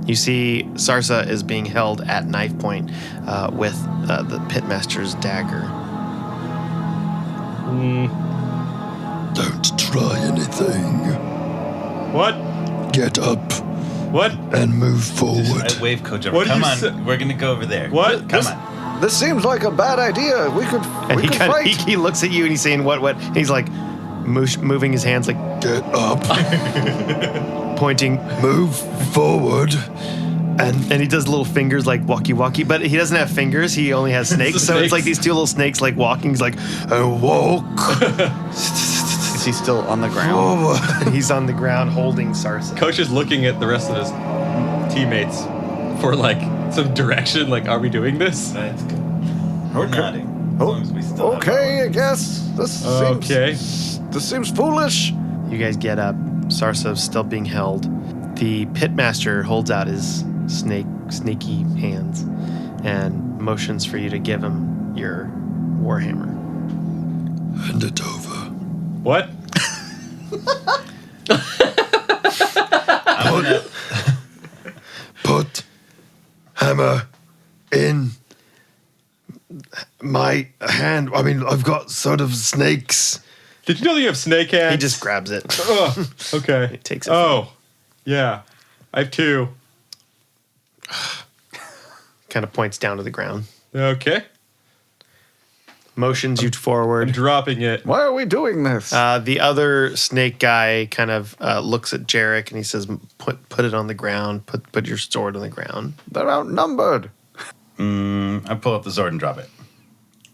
Speaker 2: You see Sarsa is being held at knife point with the pitmaster's dagger.
Speaker 1: Don't try anything.
Speaker 6: What?
Speaker 1: Get up
Speaker 6: What?
Speaker 1: and move forward.
Speaker 11: I wave Coach over.
Speaker 6: What did
Speaker 11: Come
Speaker 6: you
Speaker 11: on,
Speaker 6: say?
Speaker 11: we're gonna go over there.
Speaker 6: What?
Speaker 11: Come on.
Speaker 8: This seems like a bad idea. We could
Speaker 2: And
Speaker 8: we
Speaker 2: he
Speaker 8: could
Speaker 2: kind of
Speaker 8: fight.
Speaker 2: he looks at you and he's saying what? And he's like moving his hands like
Speaker 1: Get up,
Speaker 2: pointing,
Speaker 1: move forward.
Speaker 2: and he does little fingers like walkie, but he doesn't have fingers. He only has snakes. So it's like these two little snakes like walking. He's like,
Speaker 1: And walk
Speaker 5: Is he still on the ground?
Speaker 1: forward.
Speaker 2: and he's on the ground holding Sarsa.
Speaker 6: Coach is looking at the rest of his teammates for like some direction. Like, are we doing this?
Speaker 11: That's good. We're nodding. As long as we still have
Speaker 8: Okay, I guess this
Speaker 6: Okay.
Speaker 8: seems foolish.
Speaker 2: You guys get up. Sarsa's still being held. The pitmaster holds out his snaky hands and motions for you to give him your warhammer.
Speaker 1: Hand it over.
Speaker 6: What?
Speaker 1: Put hammer in my hand. I mean, I've got sort of snakes.
Speaker 6: Did you know that you have snake hands?
Speaker 2: He just grabs it.
Speaker 6: Ugh, okay.
Speaker 2: He takes it.
Speaker 6: Oh, yeah. I have two.
Speaker 2: Kind of points down to the ground.
Speaker 6: Okay.
Speaker 2: Motions you
Speaker 6: I'm
Speaker 2: forward.
Speaker 6: dropping it.
Speaker 8: Why are we doing this?
Speaker 2: The other snake guy kind of looks at Jerik and he says, "Put it on the ground. Put your sword on the ground."
Speaker 8: They're outnumbered.
Speaker 11: I pull up the sword and drop it.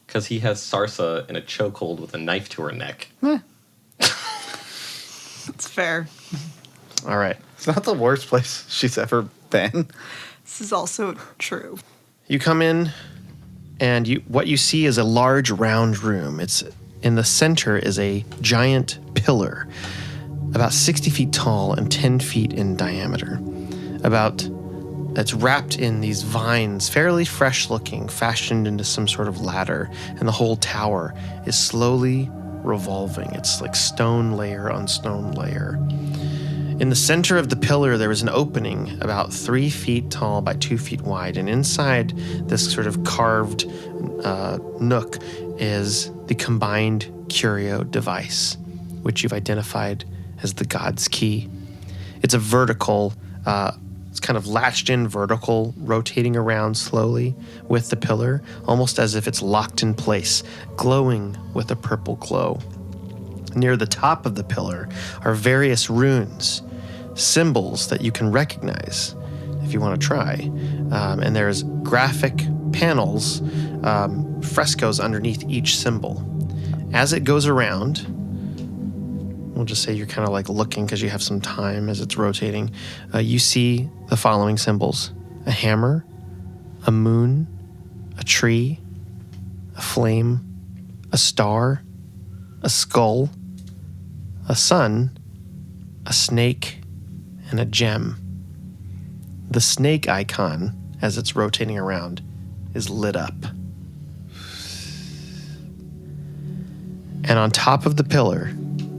Speaker 10: Because he has Sarsa in a chokehold with a knife to her neck.
Speaker 3: It's fair.
Speaker 2: All right.
Speaker 5: It's not the worst place she's ever been.
Speaker 3: This is also true.
Speaker 2: You come in, and what you see is a large round room. It's in the center is a giant pillar, about 60 feet tall and 10 feet in diameter. That's wrapped in these vines, fairly fresh looking, fashioned into some sort of ladder, and the whole tower is slowly revolving. It's like stone layer on stone layer. In the center of the pillar, there is an opening about 3 feet tall by 2 feet wide, and inside this sort of carved nook is the combined curio device, which you've identified as the God's Key. It's a vertical, it's kind of latched in vertical, rotating around slowly with the pillar, almost as if it's locked in place, glowing with a purple glow. Near the top of the pillar are various runes, symbols that you can recognize if you want to try. And there's graphic panels, frescoes underneath each symbol. As it goes around, we'll just say you're kind of like looking because you have some time as it's rotating. You see the following symbols: a hammer, a moon, a tree, a flame, a star, a skull, a sun, a snake, and a gem. The snake icon, as it's rotating around, is lit up. And on top of the pillar,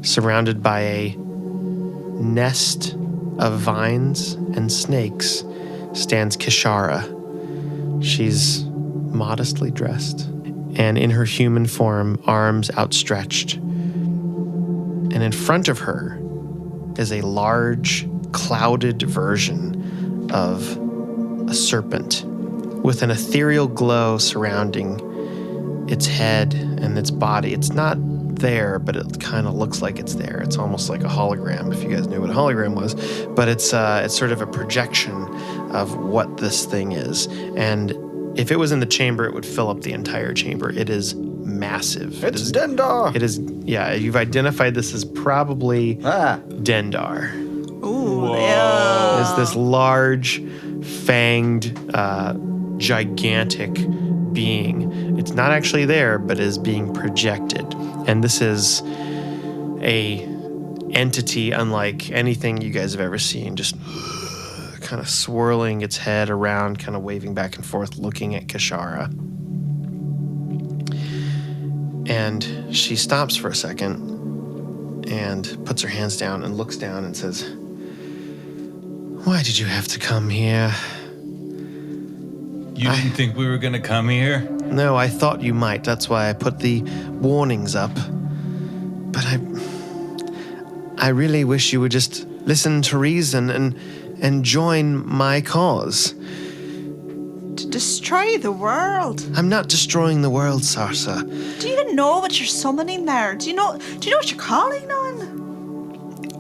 Speaker 2: surrounded by a nest of vines and snakes, stands Kishara. She's modestly dressed, and in her human form, arms outstretched. And in front of her is a large, clouded version of a serpent with an ethereal glow surrounding its head and its body. It's not there, but it kind of looks like it's there. It's almost like a hologram, if you guys knew what a hologram was. But it's sort of a projection of what this thing is. And if it was in the chamber, it would fill up the entire chamber. It is massive.
Speaker 8: It's Dendar.
Speaker 2: It is, yeah, you've identified this as probably Dendar.
Speaker 3: Ooh, yeah.
Speaker 2: Is this large, fanged, gigantic being. It's not actually there, but is being projected. And this is a entity unlike anything you guys have ever seen, just kind of swirling its head around, kind of waving back and forth, looking at Kishara. And she stops for a second and puts her hands down and looks down and says, "Why did you have to come here?"
Speaker 7: You didn't think we were going to come here?
Speaker 2: No, I thought you might. That's why I put the warnings up. But I really wish you would just listen to reason and join my cause.
Speaker 3: To destroy the world.
Speaker 2: I'm not destroying the world, Sarsa.
Speaker 3: Do you even know what you're summoning there? Do you know what you're calling on?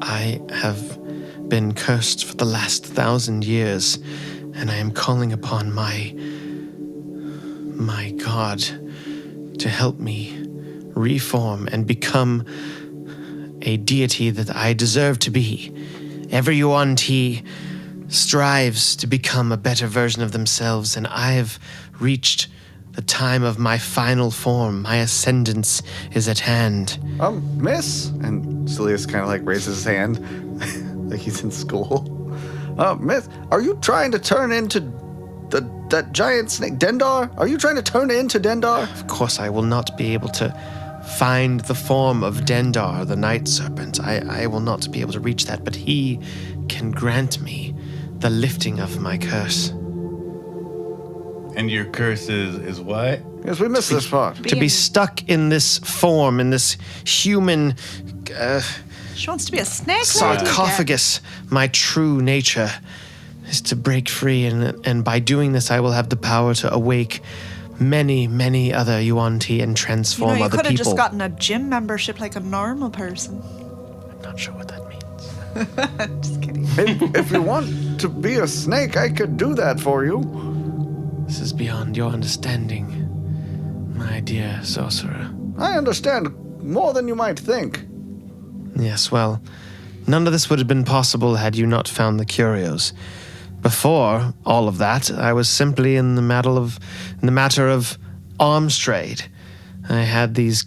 Speaker 2: I have been cursed for the last 1,000 years, and I am calling upon my God to help me reform and become a deity that I deserve to be. Every Yuan-Ti strives to become a better version of themselves, and I have reached the time of my final form. My ascendance is at hand.
Speaker 8: Miss? And Saeleas kind of like raises his hand like he's in school. Miss, are you trying to turn into that giant snake, Dendar? Are you trying to turn into Dendar?
Speaker 2: Of course, I will not be able to find the form of Dendar, the night serpent. I will not be able to reach that, but he can grant me the lifting of my curse.
Speaker 7: And your curse is what?
Speaker 8: Yes, we missed this part.
Speaker 2: To be stuck in this form, in this human
Speaker 3: She wants to be a snake.
Speaker 2: sarcophagus. My true nature is to break free, and by doing this, I will have the power to awake many, many other Yuan-Ti and transform
Speaker 3: you
Speaker 2: other
Speaker 3: could have
Speaker 2: people.
Speaker 3: just gotten a gym membership like a normal person.
Speaker 2: I'm not sure what that means.
Speaker 3: Just kidding.
Speaker 8: If you want to be a snake, I could do that for you.
Speaker 2: This is beyond your understanding, my dear sorcerer.
Speaker 8: I understand more than you might think.
Speaker 2: Yes, well, none of this would have been possible had you not found the curios. Before all of that, I was simply in the matter of arms trade. I had these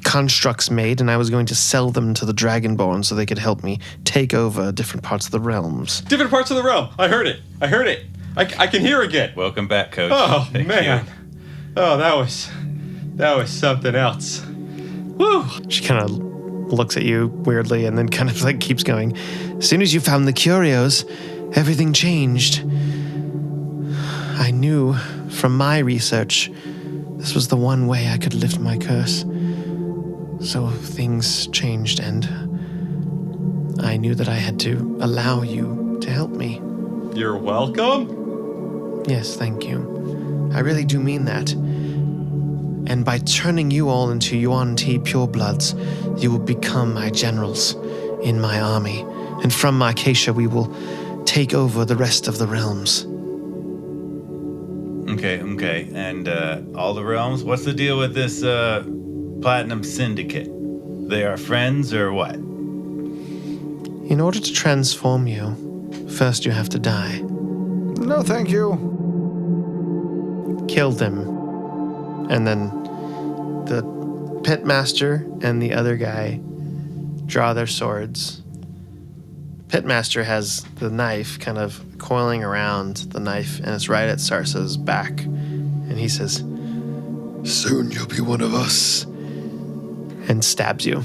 Speaker 2: constructs made, and I was going to sell them to the Dragonborn so they could help me take over different parts of the realms.
Speaker 6: Different parts of the realm. I heard it. I can hear again.
Speaker 7: Welcome back, Coach.
Speaker 6: Oh,
Speaker 7: Thank
Speaker 6: man.
Speaker 7: you.
Speaker 6: Oh, that was something else. Woo!
Speaker 2: She kind of looks at you weirdly and then kind of like keeps going. As soon as you found the curios, everything changed. I knew from my research this was the one way I could lift my curse. So things changed, and I knew that I had to allow you to help me.
Speaker 6: You're welcome?
Speaker 2: Yes, thank you. I really do mean that. And by turning you all into Yuan-Ti purebloods, you will become my generals in my army. And from Marcatia, we will take over the rest of the realms.
Speaker 7: Okay. And all the realms? What's the deal with this Platinum Syndicate? They are friends or what?
Speaker 2: In order to transform you, first you have to die.
Speaker 8: No, thank you.
Speaker 2: Kill them. And then the pitmaster and the other guy draw their swords. Pitmaster has the knife kind of coiling around the knife, and it's right at Sarsa's back. And he says, "Soon you'll be one of us," and stabs you.